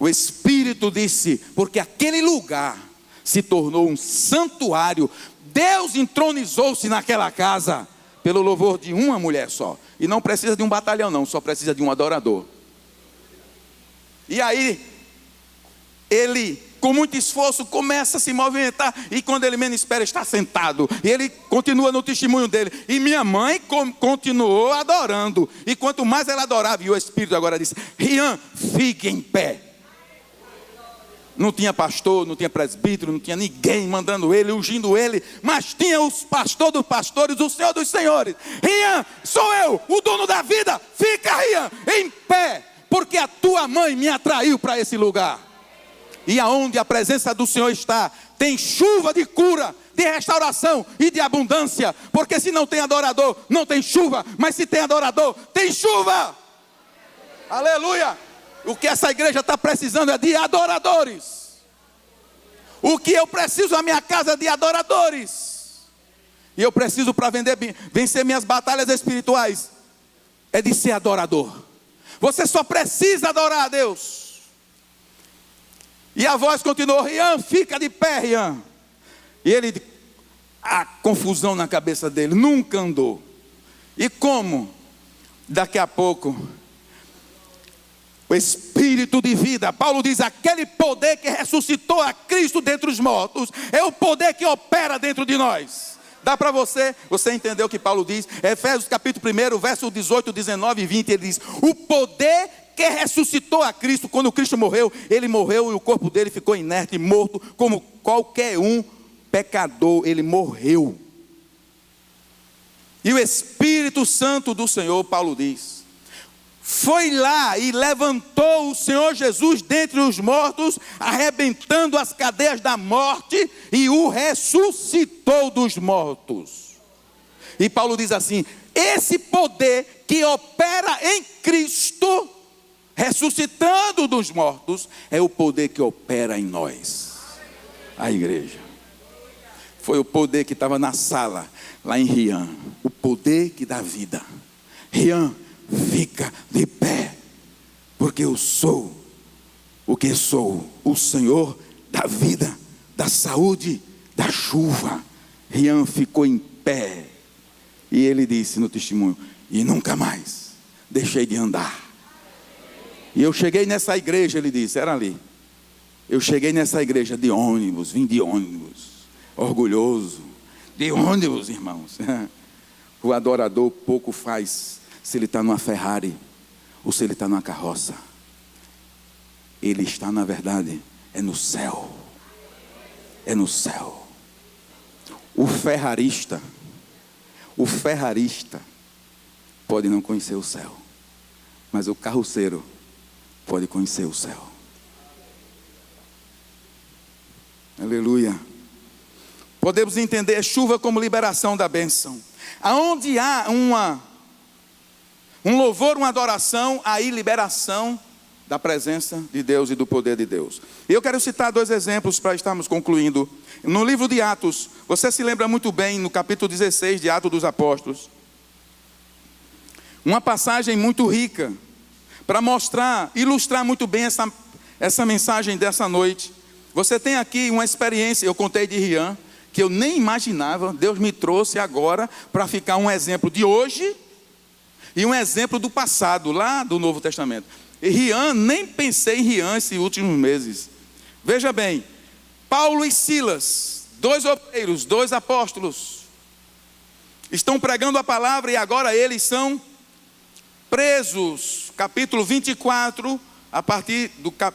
O Espírito disse, porque aquele lugar se tornou um santuário. Deus entronizou-se naquela casa pelo louvor de uma mulher só. E não precisa de um batalhão não, só precisa de um adorador. E aí, ele, com muito esforço, começa a se movimentar. E quando ele menos espera, está sentado. E ele continua no testemunho dele. E minha mãe continuou adorando. E quanto mais ela adorava, e o Espírito agora disse, Rian, fique em pé. Não tinha pastor, não tinha presbítero, não tinha ninguém mandando ele, ungindo ele, mas tinha os pastores dos pastores, o Senhor dos senhores. Rian, sou eu, o dono da vida. Fica, Rian, em pé, porque a tua mãe me atraiu para esse lugar. E aonde a presença do Senhor está, tem chuva de cura, de restauração e de abundância. Porque se não tem adorador, não tem chuva, mas se tem adorador, tem chuva. Aleluia. O que essa igreja está precisando é de adoradores. O que eu preciso na minha casa é de adoradores. E eu preciso para vencer minhas batalhas espirituais é de ser adorador. Você só precisa adorar a Deus. E a voz continuou, Rian, fica de pé, Rian. E ele, a confusão na cabeça dele, nunca andou. E como? Daqui a pouco, o Espírito espírito de vida. Paulo diz: aquele poder que ressuscitou a Cristo dentre os mortos é o poder que opera dentro de nós. Dá para você entender o que Paulo diz? Efésios capítulo 1, verso 18, 19 e 20, ele diz: o poder que ressuscitou a Cristo. Quando Cristo morreu, ele morreu e o corpo dele ficou inerte, morto, como qualquer um pecador, ele morreu. E o Espírito Santo do Senhor, Paulo diz, foi lá e levantou o Senhor Jesus dentre os mortos, arrebentando as cadeias da morte, e o ressuscitou dos mortos. E Paulo diz assim: esse poder que opera em Cristo, ressuscitando dos mortos, é o poder que opera em nós, a igreja. Foi o poder que estava na sala, lá em Rian, o poder que dá vida. Rian, fica de pé, porque eu sou o que sou, o Senhor da vida, da saúde, da chuva. Rian ficou em pé, e ele disse no testemunho: e nunca mais deixei de andar. E eu cheguei nessa igreja, ele disse, era ali, eu cheguei nessa igreja de ônibus, vim de ônibus, orgulhoso, de ônibus, irmãos. O adorador pouco faz se ele está numa Ferrari ou se ele está numa carroça. Ele está, na verdade, é no céu. É no céu. O ferrarista pode não conhecer o céu, mas o carroceiro pode conhecer o céu. Aleluia. Podemos entender a chuva como liberação da bênção. Aonde há um louvor, uma adoração, aí liberação da presença de Deus e do poder de Deus. E eu quero citar 2 exemplos para estarmos concluindo. No livro de Atos, você se lembra muito bem, no capítulo 16 de Atos dos Apóstolos, uma passagem muito rica, para mostrar, ilustrar muito bem essa mensagem dessa noite. Você tem aqui uma experiência, eu contei de Rian, que eu nem imaginava, Deus me trouxe agora para ficar um exemplo de hoje e um exemplo do passado, lá do Novo Testamento. E Rian, nem pensei em Rian esses últimos meses. Veja bem, Paulo e Silas, 2 obreiros, 2 apóstolos, estão pregando a palavra e agora eles são presos. Capítulo 24, a partir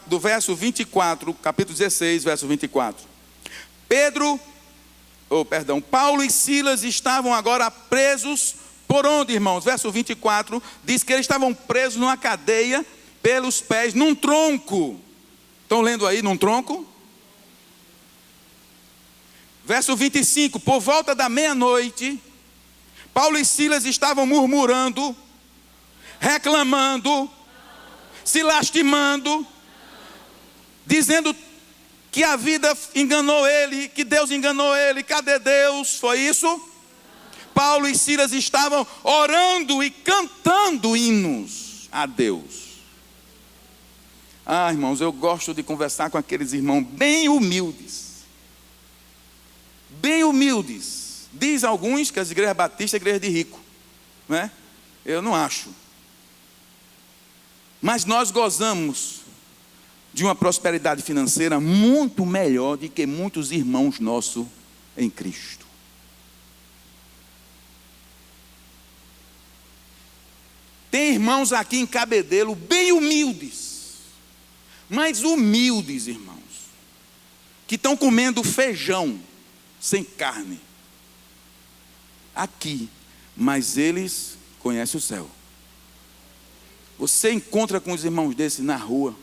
do verso 24, capítulo 16, verso 24. Paulo e Silas estavam agora presos por onde, irmãos? Verso 24, diz que eles estavam presos numa cadeia, pelos pés, num tronco. Estão lendo aí, num tronco? Verso 25, por volta da meia-noite, Paulo e Silas estavam murmurando, reclamando, se lastimando, dizendo que a vida enganou ele, que Deus enganou ele. Cadê Deus? Foi isso? Paulo e Silas estavam orando e cantando hinos a Deus. Ah, irmãos, eu gosto de conversar com aqueles irmãos bem humildes. Bem humildes. Diz alguns que as igrejas batistas é igreja de rico, né? Eu não acho. Mas nós gozamos de uma prosperidade financeira muito melhor do que muitos irmãos nossos em Cristo. Tem irmãos aqui em Cabedelo bem humildes, mas humildes, irmãos, que estão comendo feijão sem carne aqui, mas eles conhecem o céu. Você encontra com os irmãos desses na rua,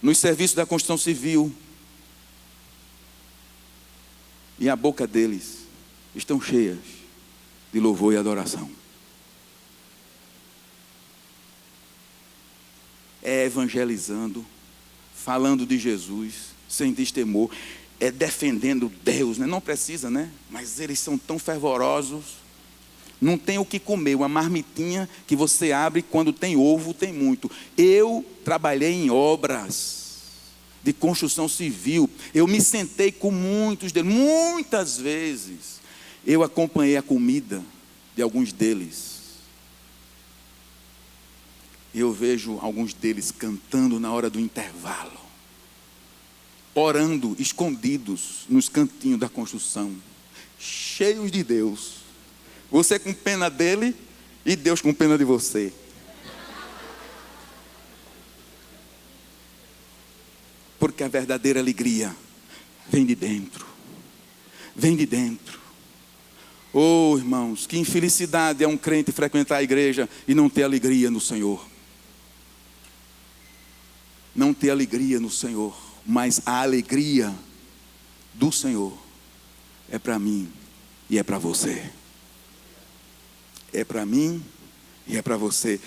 nos serviços da construção civil, e a boca deles estão cheias de louvor e adoração. É evangelizando, falando de Jesus, sem destemor, é defendendo Deus, né? Não precisa, né? Mas eles são tão fervorosos. Não tem o que comer, uma marmitinha que você abre, quando tem ovo, tem muito. Eu trabalhei em obras de construção civil, eu me sentei com muitos deles, muitas vezes, eu acompanhei a comida de alguns deles. E eu vejo alguns deles cantando na hora do intervalo, orando, escondidos nos cantinhos da construção, cheios de Deus. Você com pena dele e Deus com pena de você. Porque a verdadeira alegria vem de dentro. Vem de dentro. Oh, irmãos, que infelicidade é um crente frequentar a igreja e não ter alegria no Senhor. Não ter alegria no Senhor. Mas a alegria do Senhor é para mim e é para você. É para mim e é para você.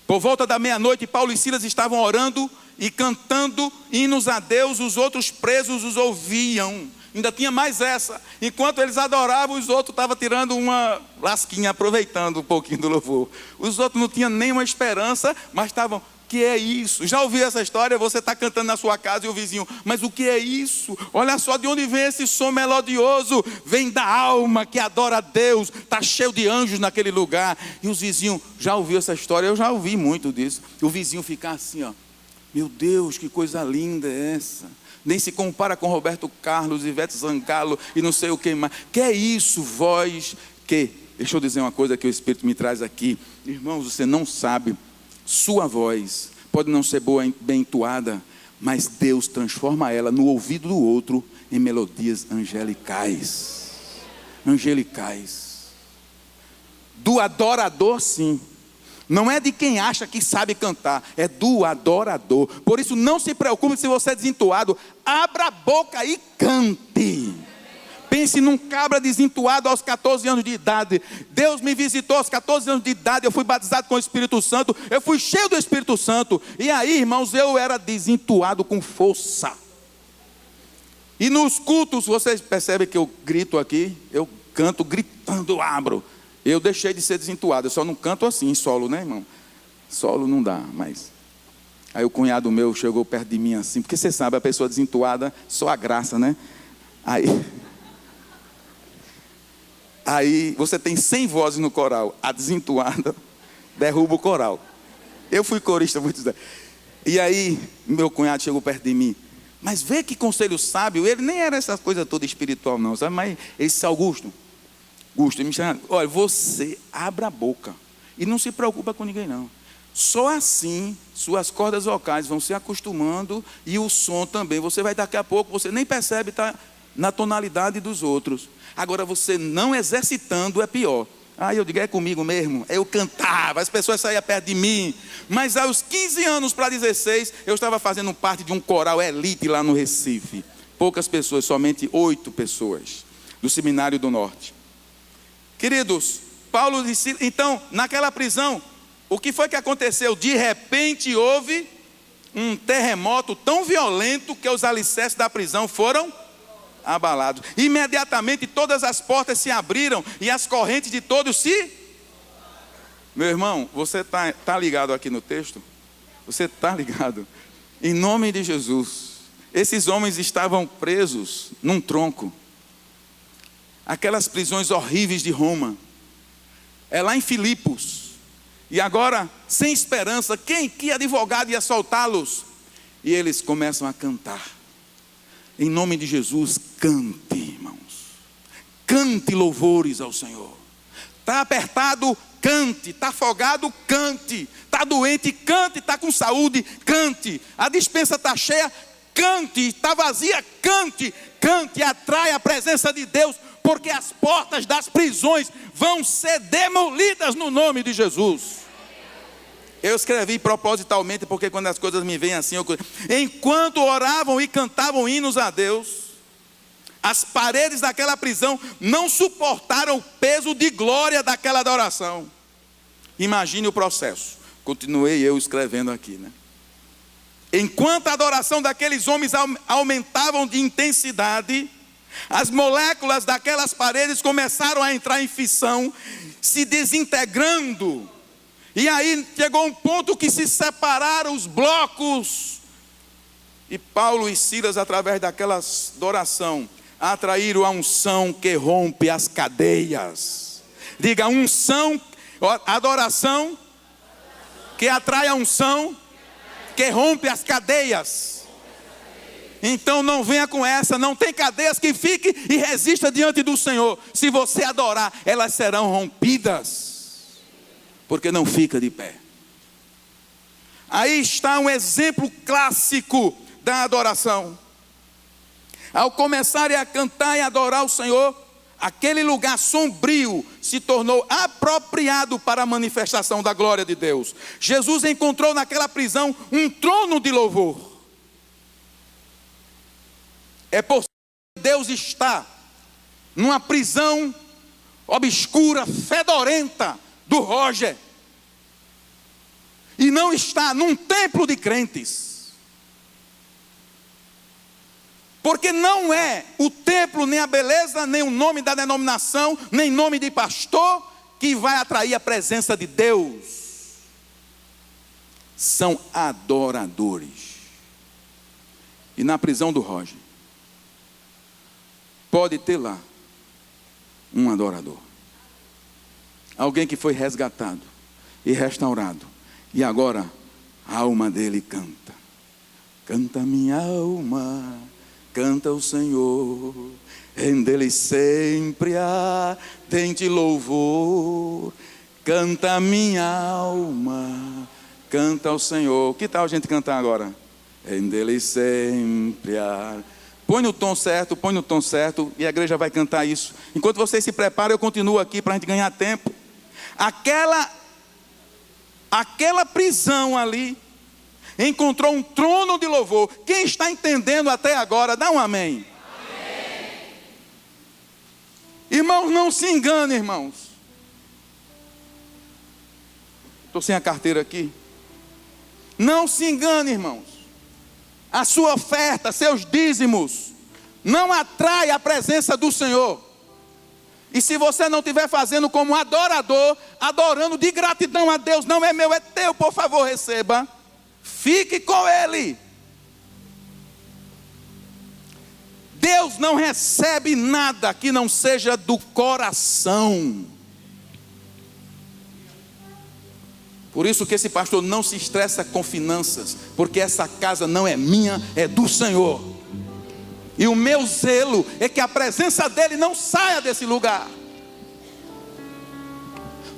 Por volta da meia-noite, Paulo e Silas estavam orando e cantando hinos a Deus. Os outros presos os ouviam. Ainda tinha mais essa. Enquanto eles adoravam, os outros estavam tirando uma lasquinha, aproveitando um pouquinho do louvor. Os outros não tinham nenhuma esperança, mas estavam... Que é isso? Já ouviu essa história? Você está cantando na sua casa e o vizinho, mas o que é isso? Olha só de onde vem esse som melodioso. Vem da alma que adora a Deus. Está cheio de anjos naquele lugar. E os vizinhos, já ouviu essa história? Eu já ouvi muito disso. O vizinho ficar assim, ó. Meu Deus, que coisa linda é essa? Nem se compara com Roberto Carlos, Ivete Sangalo e não sei o que mais. Que é isso, voz que... Deixa eu dizer uma coisa que o Espírito me traz aqui. Irmãos, você não sabe... Sua voz pode não ser boa, bem entoada, mas Deus transforma ela no ouvido do outro em melodias angelicais. Angelicais. Do adorador, sim. Não é de quem acha que sabe cantar, é do adorador. Por isso não se preocupe se você é desentoado. Abra a boca e cante. Pense num cabra desentoado aos 14 anos de idade. Deus me visitou aos 14 anos de idade. Eu fui batizado com o Espírito Santo. Eu fui cheio do Espírito Santo. E aí, irmãos, eu era desentoado com força. E nos cultos, vocês percebem que eu grito aqui? Eu canto gritando, abro. Eu deixei de ser desentoado. Eu só não canto assim, em solo, né, irmão? Solo não dá, mas... Aí o cunhado meu chegou perto de mim assim. Porque você sabe, a pessoa desentoada, só a graça, né? Aí você tem 100 vozes no coral. A desentoada derruba o coral. Eu fui corista muitos anos. E aí meu cunhado chegou perto de mim. Mas vê que conselho sábio. Ele nem era essa coisa toda espiritual não, sabe? Mas ele disse, Augusto, me chama, olha, você abra a boca. E não se preocupa com ninguém não. Só assim suas cordas vocais vão se acostumando. E o som também. Você vai daqui a pouco, você nem percebe, está na tonalidade dos outros. Agora você não exercitando é pior. Aí eu digo, é comigo mesmo. Eu cantava, as pessoas saíam perto de mim. Mas aos 15 anos para 16, eu estava fazendo parte de um coral elite lá no Recife. Poucas pessoas, somente 8 pessoas, do Seminário do Norte. Queridos, Paulo disse, então, naquela prisão, o que foi que aconteceu? De repente houve um terremoto tão violento que os alicerces da prisão foram abalados. Imediatamente todas as portas se abriram e as correntes de todos se... Meu irmão, você está ligado aqui no texto? Você está ligado? Em nome de Jesus, esses homens estavam presos num tronco. Aquelas prisões horríveis de Roma. É lá em Filipos. E agora, sem esperança, que advogado ia soltá-los? E eles começam a cantar. Em nome de Jesus, cante, irmãos. Cante louvores ao Senhor. Está apertado, cante. Está afogado, cante. Está doente, cante. Está com saúde, cante. A despensa está cheia, cante. Está vazia, cante. Cante, atrai a presença de Deus, porque as portas das prisões vão ser demolidas no nome de Jesus. Eu escrevi propositalmente, porque quando as coisas me vêm assim, enquanto oravam e cantavam hinos a Deus, as paredes daquela prisão não suportaram o peso de glória daquela adoração. Imagine o processo. Continuei eu escrevendo aqui, né? Enquanto a adoração daqueles homens aumentavam de intensidade, as moléculas daquelas paredes começaram a entrar em fissão, se desintegrando. E aí chegou um ponto que se separaram os blocos. E Paulo e Silas, através daquela adoração, atraíram a unção que rompe as cadeias. Diga, unção, adoração que atrai a unção, que rompe as cadeias. Então não venha com essa, não tem cadeias que fique e resista diante do Senhor. Se você adorar, elas serão rompidas, porque não fica de pé. Aí está um exemplo clássico da adoração. Ao começarem a cantar e adorar o Senhor, aquele lugar sombrio se tornou apropriado para a manifestação da glória de Deus. Jesus encontrou naquela prisão um trono de louvor. É por isso que Deus está numa prisão obscura, fedorenta do Roger, e não está num templo de crentes. Porque não é o templo, nem a beleza, nem o nome da denominação, nem nome de pastor que vai atrair a presença de Deus. São adoradores. E na prisão do Roger, pode ter lá um adorador. Alguém que foi resgatado e restaurado. E agora a alma dele canta. Canta minha alma, canta o Senhor, rende-lhe sempre ardente louvor. Canta minha alma, canta o Senhor. Que tal a gente cantar agora? Rende-lhe sempre ardente. Põe no tom certo, e a igreja vai cantar isso. Enquanto vocês se preparam, eu continuo aqui para a gente ganhar tempo. Aquela prisão ali encontrou um trono de louvor. Quem está entendendo até agora, dá um amém. Amém. Irmãos, não se engane, irmãos. Estou sem a carteira aqui. Não se engane, irmãos. A sua oferta, seus dízimos, não atrai a presença do Senhor. E se você não estiver fazendo como adorador, adorando de gratidão a Deus, não é meu, é teu, por favor, receba. Fique com Ele. Deus não recebe nada que não seja do coração. Por isso que esse pastor não se estressa com finanças, porque essa casa não é minha, é do Senhor. E o meu zelo é que a presença dele não saia desse lugar.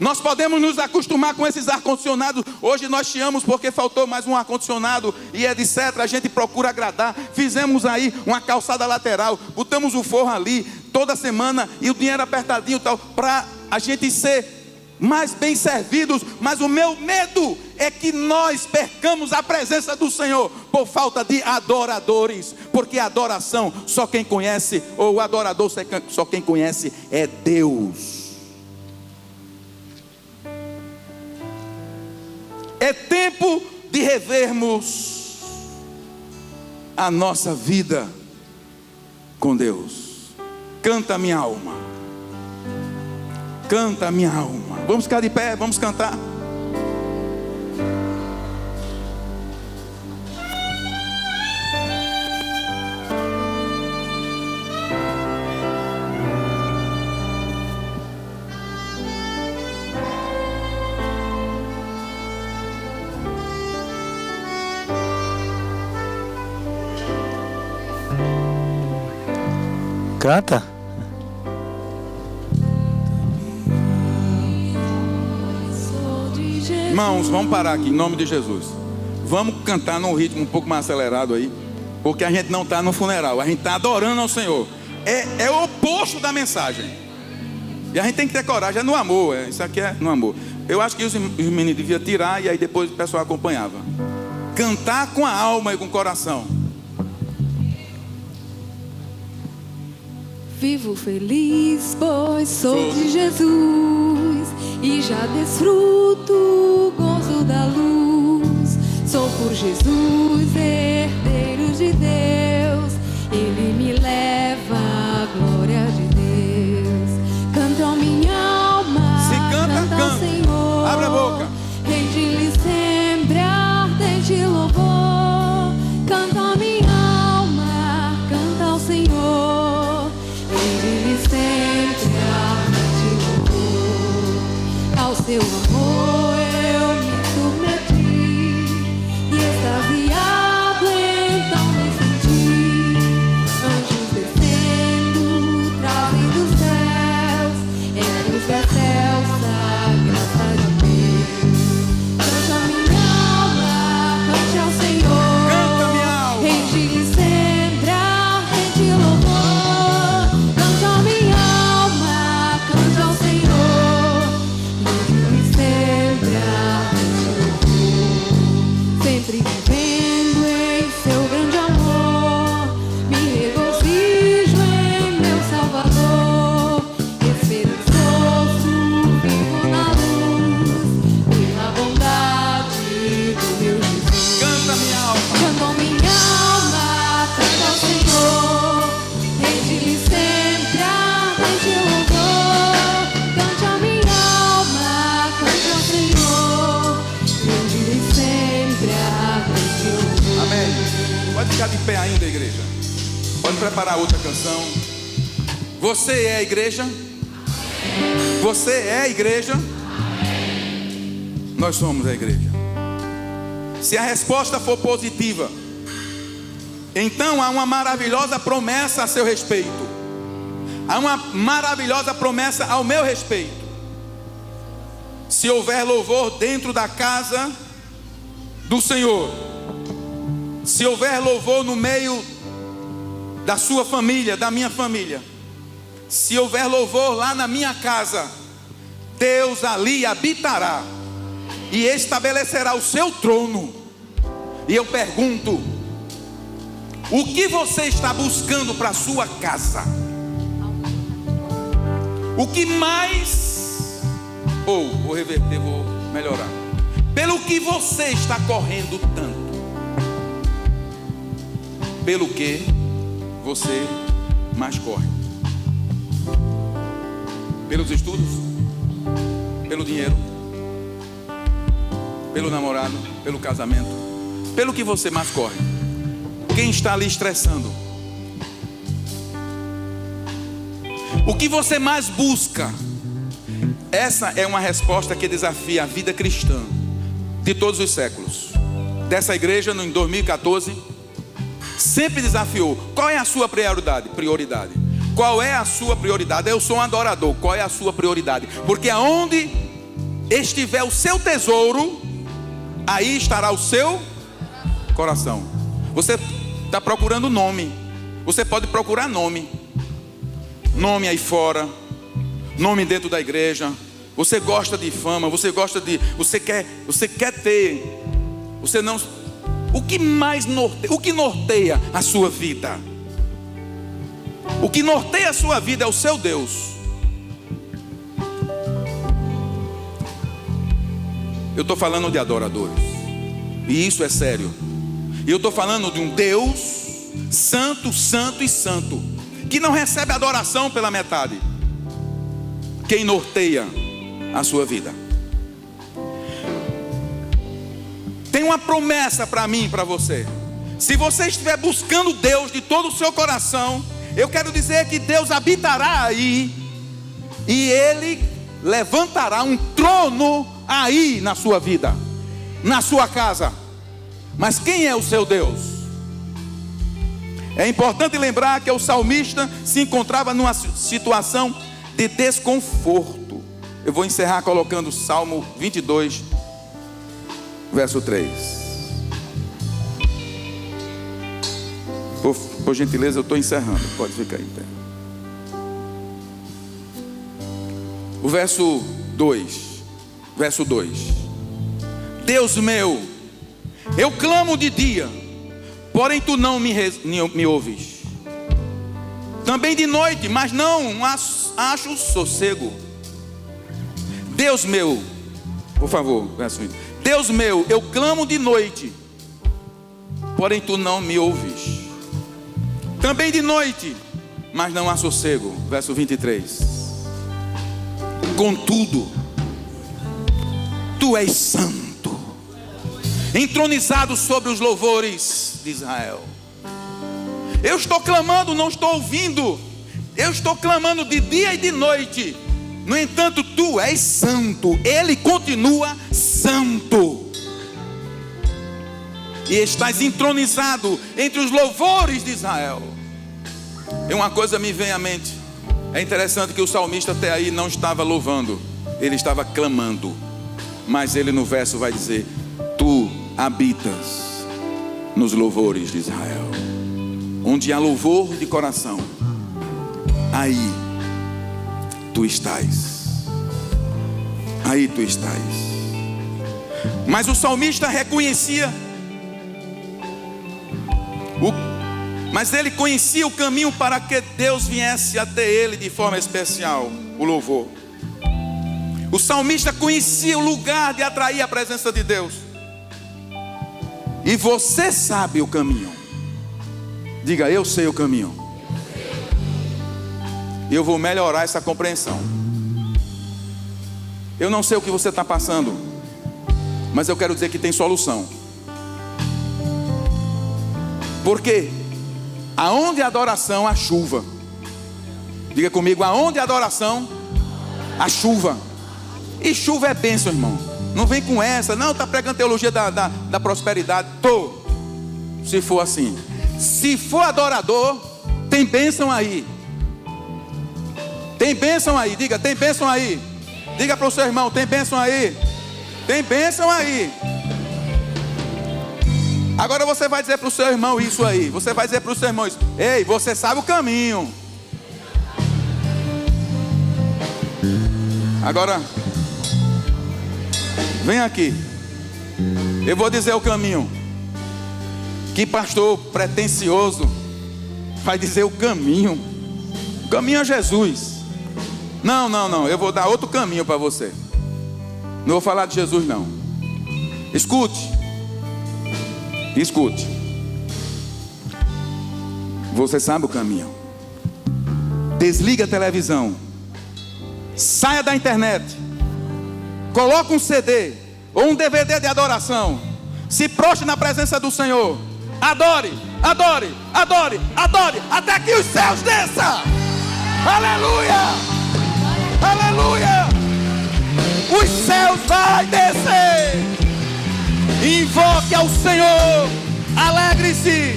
Nós podemos nos acostumar com esses ar-condicionados. Hoje nós chiamos porque faltou mais um ar-condicionado e etc. A gente procura agradar. Fizemos aí uma calçada lateral, botamos o forro ali toda semana e o dinheiro apertadinho e tal, para a gente ser mais bem servidos. Mas o meu medo é que nós percamos a presença do Senhor por falta de adoradores, porque a adoração só quem conhece, ou o adorador só quem conhece é Deus. É tempo de revermos a nossa vida com Deus. Canta minha alma, canta minha alma. Vamos ficar de pé, vamos cantar. Canta. Irmãos, vamos parar aqui em nome de Jesus. Vamos cantar num ritmo um pouco mais acelerado aí, porque a gente não está no funeral, a gente está adorando ao Senhor. É o oposto da mensagem. E a gente tem que ter coragem, é no amor. Isso aqui é no amor. Eu acho que os meninos deviam tirar e aí depois o pessoal acompanhava. Cantar com a alma e com o coração. Vivo feliz, pois sou de Jesus e já desfruto o gozo da luz. Sou por Jesus, herdeiro de Deus, Ele me leva à glória de Deus. Canta minha alma, se canta, canta ao Senhor. Abre a boca. Rende-lhe sempre ardente louvor. Canta minha alma, canta ao Senhor. Sempre ardente louvor. Ao seu amor eu me submeti. de pé ainda, igreja. Pode preparar outra canção. Você é a igreja? Você é a igreja? Nós somos a igreja. Se a resposta for positiva, então há uma maravilhosa promessa a seu respeito. Há uma maravilhosa promessa ao meu respeito. Se houver louvor dentro da casa do Senhor, se houver louvor no meio da sua família, da minha família, se houver louvor lá na minha casa, Deus ali habitará e estabelecerá o seu trono. E eu pergunto: o que você está buscando para a sua casa? O que mais, vou reverter, vou melhorar. Pelo que você está correndo tanto? Pelo que você mais corre? Pelos estudos? Pelo dinheiro? Pelo namorado? Pelo casamento? Pelo que você mais corre? Quem está ali estressando? O que você mais busca? Essa é uma resposta que desafia a vida cristã de todos os séculos. Dessa igreja, em 2014, sempre desafiou: qual é a sua prioridade? Qual é a sua prioridade? Eu sou um adorador. Qual é a sua prioridade? Porque aonde estiver o seu tesouro, aí estará o seu coração. Você está procurando nome. Você pode procurar nome. Nome aí fora. Nome dentro da igreja. Você gosta de fama. Você quer ter. Você não. O que mais norteia? O que norteia a sua vida? O que norteia a sua vida é o seu Deus. Eu estou falando de adoradores. E isso é sério. E eu estou falando de um Deus santo, santo e santo, que não recebe adoração pela metade. Quem norteia a sua vida? Tem uma promessa para mim e para você. Se você estiver buscando Deus de todo o seu coração, eu quero dizer que Deus habitará aí, e Ele levantará um trono aí na sua vida, na sua casa. Mas quem é o seu Deus? É importante lembrar que o salmista se encontrava numa situação de desconforto. Eu vou encerrar colocando Salmo 22, verso 3. Por gentileza, eu estou encerrando. Pode ficar em pé. O verso 2. Verso 2. Deus meu, eu clamo de dia, porém tu não me ouves. Também de noite, mas não acho sossego. Deus meu, por favor, verso 1. Deus meu, eu clamo de noite, porém tu não me ouves. Também de noite, mas não há sossego. Verso 23. Contudo, tu és santo, entronizado sobre os louvores de Israel. Eu estou clamando, não estou ouvindo. Eu estou clamando de dia e de noite. No entanto, tu és santo. Ele continua santo. E estás entronizado entre os louvores de Israel. E uma coisa me vem à mente. É interessante que o salmista até aí não estava louvando, ele estava clamando. Mas ele no verso vai dizer: tu habitas nos louvores de Israel. Onde há louvor de coração, aí tu estás. Aí tu estás. Mas o salmista reconhecia Mas ele conhecia o caminho para que Deus viesse até ele de forma especial, o louvor. O salmista conhecia o lugar de atrair a presença de Deus. E você sabe o caminho. Diga: eu sei o caminho. E eu vou melhorar essa compreensão. Eu não sei o que você está passando, mas eu quero dizer que tem solução. Porque aonde a adoração, há chuva. Diga comigo, aonde a adoração, há chuva. E chuva é bênção, irmão. Não vem com essa, não, está pregando teologia da prosperidade. Se for assim. Se for adorador, tem bênção aí. Tem bênção aí, diga, tem bênção aí. Diga para o seu irmão, tem bênção aí. Tem bênção aí. Agora você vai dizer para o seu irmão isso aí. Você vai dizer para o seu irmão isso. Ei, você sabe o caminho. Agora, vem aqui. Eu vou dizer o caminho. Que pastor pretensioso vai dizer o caminho. O caminho é Jesus. Não, eu vou dar outro caminho para você. Não vou falar de Jesus não. Escute. Você sabe o caminho. Desliga a televisão. Saia da internet. Coloque um CD ou um DVD de adoração. Se prostre na presença do Senhor. Adore, adore, adore, adore, até que os céus desçam. Aleluia, aleluia. Os céus vai descer. Invoque ao Senhor. Alegre-se,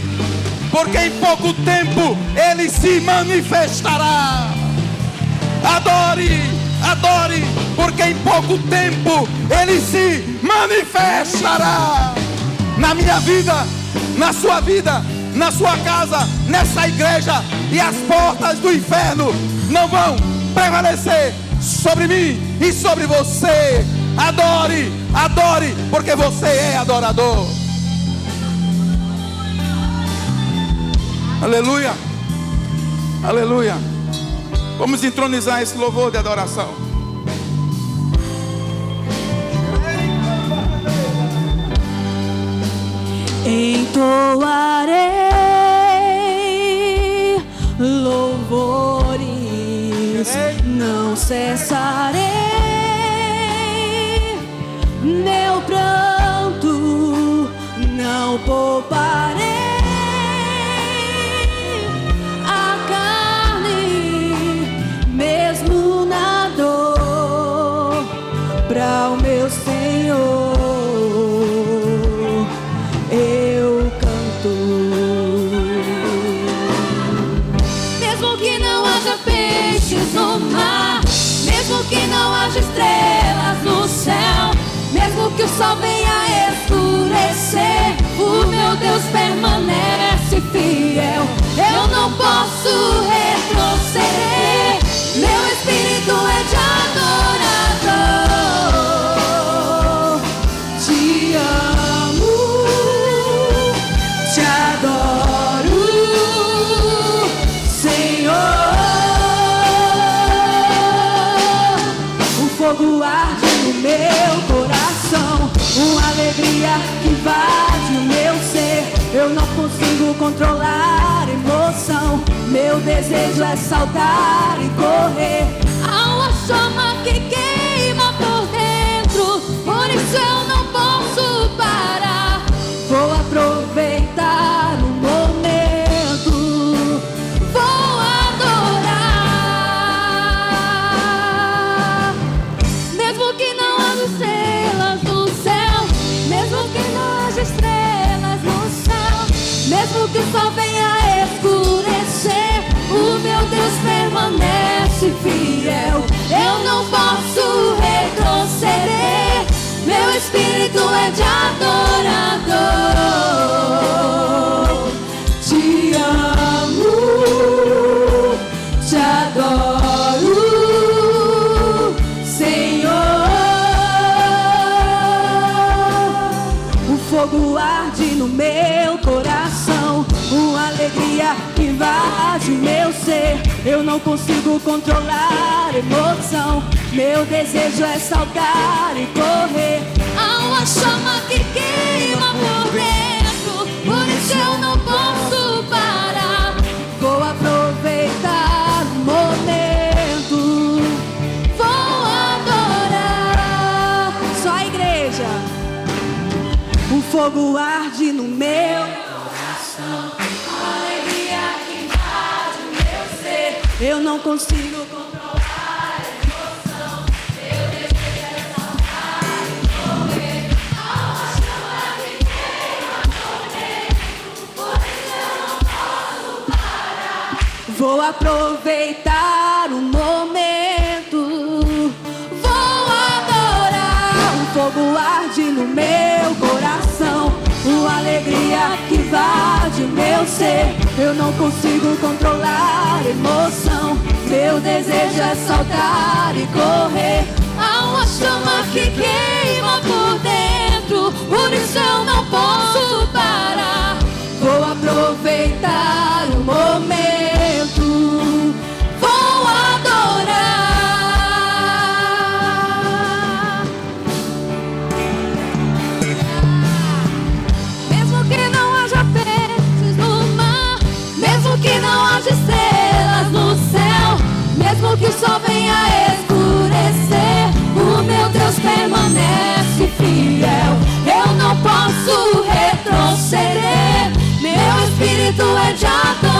porque em pouco tempo Ele se manifestará. Adore, adore, porque em pouco tempo Ele se manifestará. Na minha vida, na sua vida, na sua casa, nessa igreja. E as portas do inferno não vão prevalecer sobre mim e sobre você. Adore, adore, porque você é adorador. Aleluia, aleluia. Vamos entronizar esse louvor de adoração. Entoarei louvores, não cessarei meu pranto, não pouparei a carne, mesmo na dor, para o meu Senhor. Eu canto. Mesmo que não haja peixes no mar, mesmo que não haja estrelas no céu, mesmo que o sol venha escurecer, o meu Deus permanece fiel. Eu não posso retroceder, meu espírito é de adorador. Te amo, te adoro, Senhor. O fogo arde no meu coração, uma alegria que invade o meu ser. Eu não consigo controlar a emoção, meu desejo é saltar e correr. Há uma chama que queima por dentro, por isso eu não posso parar. Vou aproveitar o momento, vou adorar. Mesmo que não haja estrelas no céu, mesmo que não haja estrelas no céu, mesmo que o sol venha escurecer, o meu Deus permanece fiel. Eu não posso retroceder, meu espírito é de adorador. Te amo, te adoro, Senhor. O fogo arde no meu coração, uma alegria que invade o meu ser. Eu não consigo controlar a emoção, meu desejo é saltar e correr. Há uma chama que queima por dentro, por isso eu não posso parar. Vou aproveitar o momento, vou adorar. Só a igreja. O fogo arde no meu coração, alegria que invade o meu ser. Eu não consigo controlar a emoção. Meu desejo é saltar e correr. Há uma chama que queima por dentro, por isso eu não posso parar. Vou aproveitar o momento. Vou adorar. O fogo arde no meu coração. Uma alegria que invade o meu ser. Eu não consigo controlar a emoção. Meu desejo é saltar e correr. Há uma chama que queima por dentro, por isso eu não posso parar. Vou aproveitar o momento. Vou adorar. Mesmo que não haja peixes no mar, mesmo que não haja estrelas no céu, mesmo que o sol venha escurecer, o meu Deus permanece fiel. Eu não posso retroceder. Meu espírito é de adorador.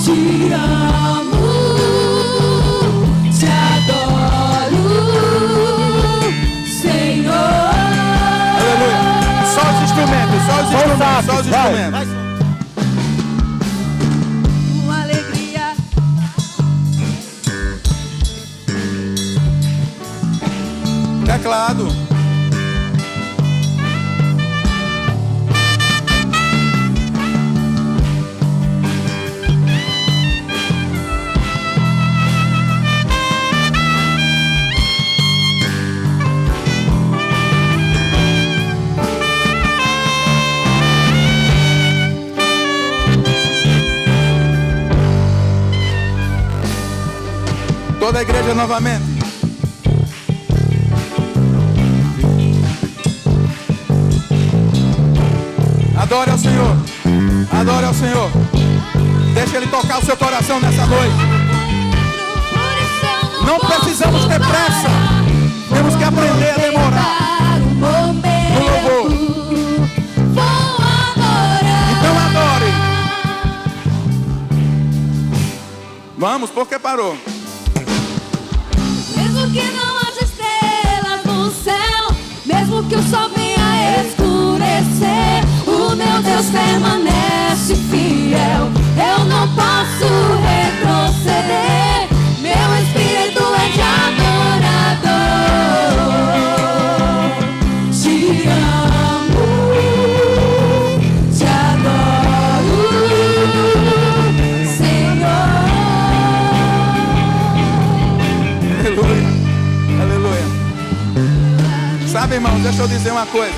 Te amo, te adoro, Senhor. Aleluia. Só os instrumentos, só os instrumentos, só os instrumentos. Uma alegria. Teclado. Toda a igreja novamente. Adore ao Senhor. Adore ao Senhor. Deixa Ele tocar o seu coração nessa noite. Não precisamos ter pressa. Temos que aprender a demorar no louvor. Então adore. Vamos, porque parou. Mesmo que não haja estrelas no céu, mesmo que o sol venha escurecer, o meu Deus permanece fiel. Eu não posso retroceder. Meu espírito é de adorador. Te amo, te adoro, Senhor. Aleluia. Aleluia. Sabe, irmãos, deixa eu dizer uma coisa.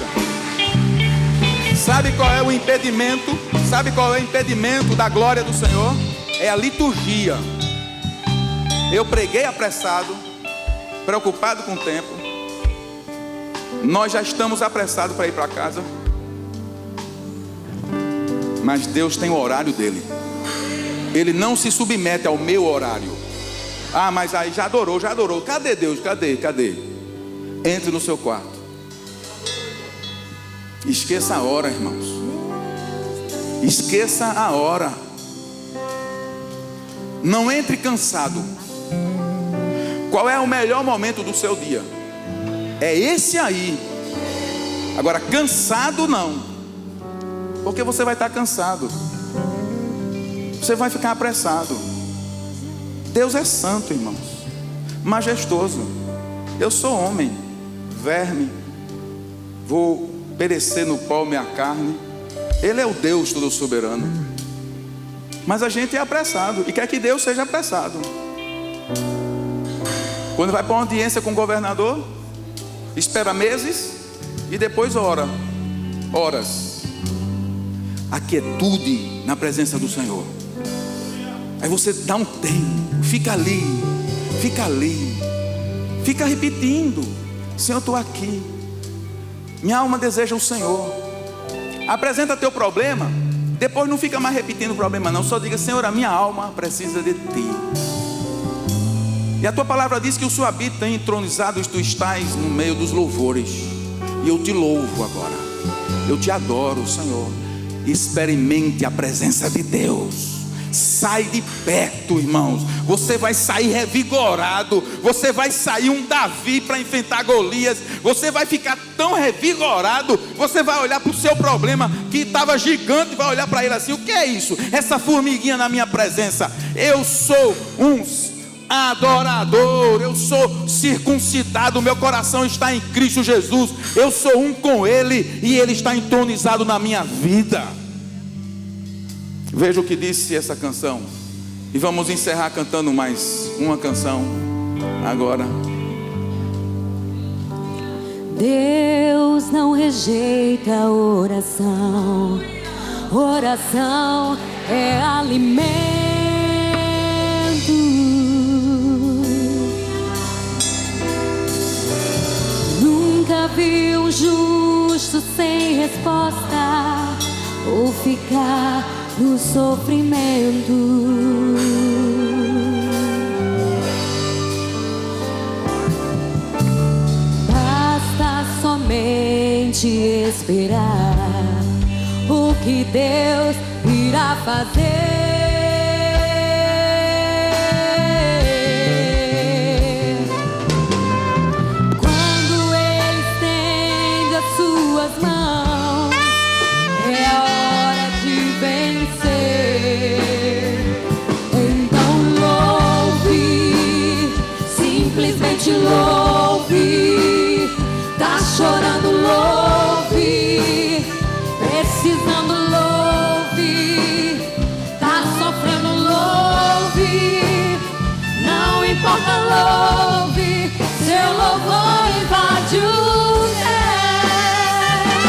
Sabe qual é o impedimento? Sabe qual é o impedimento da glória do Senhor? É a liturgia. Eu preguei apressado, preocupado com o tempo. Nós já estamos apressados para ir para casa. Mas Deus tem o horário dele. Ele não se submete ao meu horário. Ah, mas aí já adorou, já adorou. Cadê Deus? Cadê? Cadê? Entre no seu quarto. Esqueça a hora, irmãos. Esqueça a hora. Não entre cansado. Qual é o melhor momento do seu dia? É esse aí. Agora, cansado não. Porque você vai estar cansado. Você vai ficar apressado. Deus é santo, irmãos. Majestoso. Eu sou homem, verme. Vou perecer no pó minha carne. Ele é o Deus todo soberano. Mas a gente é apressado e quer que Deus seja apressado. Quando vai para uma audiência com o governador, espera meses e depois ora horas. A quietude na presença do Senhor. Aí você dá um tempo, fica ali, fica repetindo: Senhor, eu estou aqui, minha alma deseja o Senhor. Apresenta teu problema, depois não fica mais repetindo o problema não, só diga: Senhor, a minha alma precisa de Ti. E a Tua palavra diz que o Senhor habita entronizado, tu estás no meio dos louvores, e eu te louvo agora. Eu te adoro, Senhor. Experimente a presença de Deus. Sai de perto, irmãos. Você vai sair revigorado. Você vai sair um Davi para enfrentar Golias. Você vai ficar tão revigorado. Você vai olhar para o seu problema que estava gigante e vai olhar para ele assim: o que é isso? Essa formiguinha na minha presença. Eu sou um adorador, eu sou circuncidado, meu coração está em Cristo Jesus. Eu sou um com Ele e Ele está entronizado na minha vida. Veja o que disse essa canção. E vamos encerrar cantando mais uma canção agora. Deus não rejeita a oração. Oração é alimento. Nunca vi um justo sem resposta ou ficar no sofrimento. Basta somente esperar o que Deus irá fazer. Quando Ele estende as suas mãos, é a hora de vencer. Então louve, simplesmente louve. Tá chorando, louve. Precisando, louve. Tá sofrendo, louve. Não importa, louve. Seu louvor invade o céu.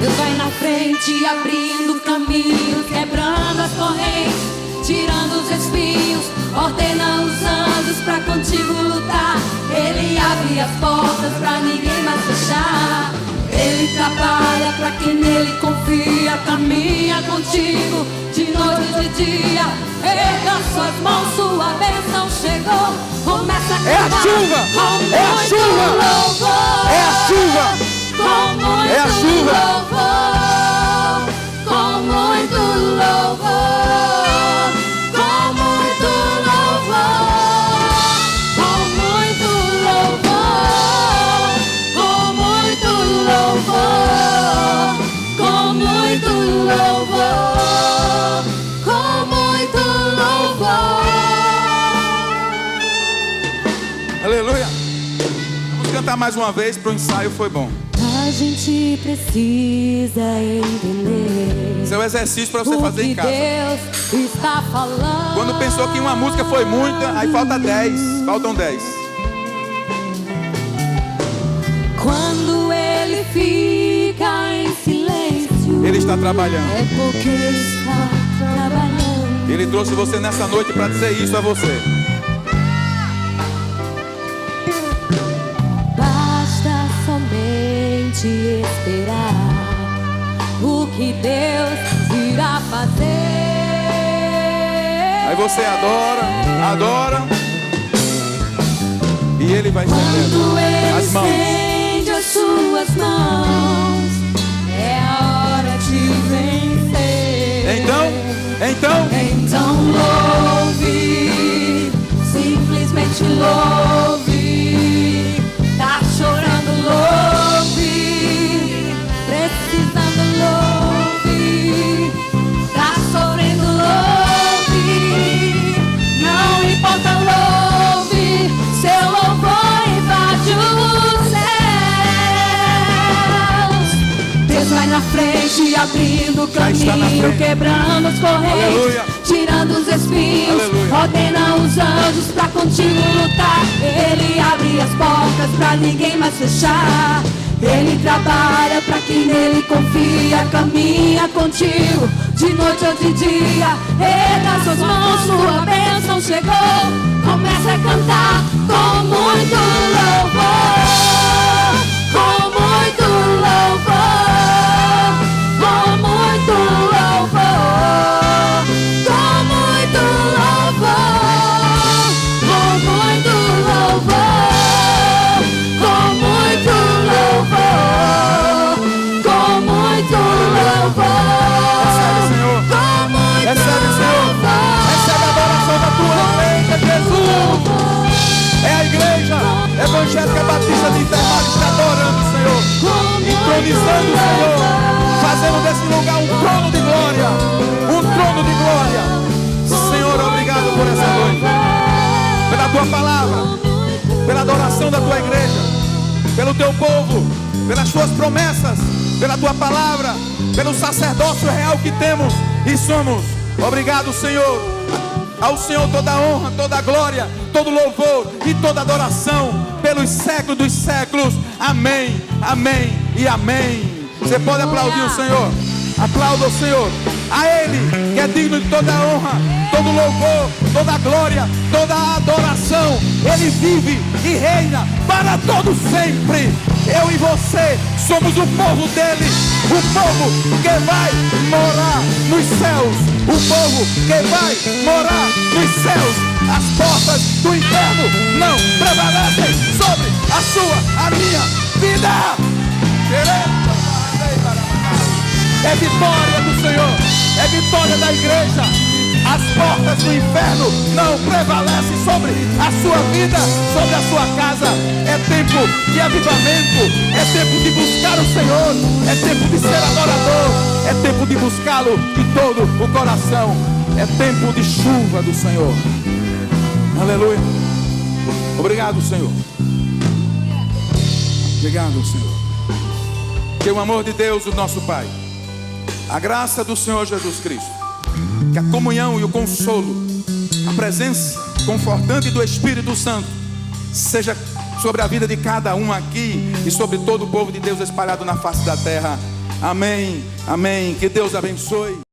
Deus vai na frente, abrindo caminhos, quebrando as correntes, tirando os espinhos, ordena os anjos pra contigo lutar. Ele abre as portas pra ninguém mais fechar. Ele trabalha pra quem nele confia, caminha contigo de noite e de dia. Erga suas mãos, sua bênção chegou. Começa a cantar. É a chuva! É a chuva! Louvor, é a chuva! com muito É a chuva! louvor, com muito louvor, com muito louvor, com muito louvor, com muito louvor, com muito louvor, com muito louvor. Aleluia. Vamos cantar mais uma vez, para o ensaio foi bom. A gente precisa entender. Esse é o exercício para você fazer em casa. Deus está falando. Quando pensou que uma música foi muita, aí falta 10. Faltam 10. Quando Ele fica em silêncio, Ele está trabalhando. é porque Ele está trabalhando. Ele trouxe você nessa noite para dizer isso a você. Basta somente esperar o que Deus irá fazer. Aí você adora, adora, e Ele vai estendendo Quando Ele as mãos. estende as suas mãos, é a hora de vencer. Então, louve, simplesmente louve. Tá chorando, louve. Precisando, louve. Tá sofrendo, louve. Não importa, louve. Seu louvor invade os céus. Deus vai na frente, abrindo Já está na caminho, frente. quebrando as correntes, Aleluia. tirando os espinhos, Aleluia. ordena os anjos pra contigo lutar. Ele abre as portas pra ninguém mais fechar. Ele trabalha pra quem nele confia, caminha contigo de noite ou de dia. Erga suas mãos, sua bênção chegou. Começa a cantar com muito louvor, com muito louvor, com muito louvor, com muito louvor, com muito louvor, com muito louvor, com mobilizando, Senhor, fazendo desse lugar um trono de glória, um trono de glória. Senhor, obrigado por essa noite, pela tua palavra, pela adoração da tua igreja, pelo teu povo, pelas tuas promessas, pela tua palavra, pelo sacerdócio real que temos e somos. Obrigado, Senhor. Ao Senhor toda a honra, toda a glória, todo louvor e toda adoração pelos séculos dos séculos. Amém, amém e amém. Você pode aplaudir o Senhor. Aplauda o Senhor. A Ele que é digno de toda a honra, todo louvor, toda a glória, toda a adoração. Ele vive e reina para todo sempre. Eu e você somos o povo dele, o povo que vai morar nos céus, o povo que vai morar nos céus. As portas do inferno não prevalecem sobre a sua, a minha vida. É vitória do Senhor, é vitória da igreja. As portas do inferno não prevalecem sobre a sua vida, sobre a sua casa. É tempo de avivamento, é tempo de buscar o Senhor, é tempo de ser adorador, é tempo de buscá-lo de todo o coração. É tempo de chuva do Senhor. Aleluia. Obrigado, Senhor. Obrigado, Senhor. Que o amor de Deus, o nosso Pai, a graça do Senhor Jesus Cristo, que a comunhão e o consolo, a presença confortante do Espírito Santo seja sobre a vida de cada um aqui e sobre todo o povo de Deus espalhado na face da terra. Amém, amém. Que Deus abençoe.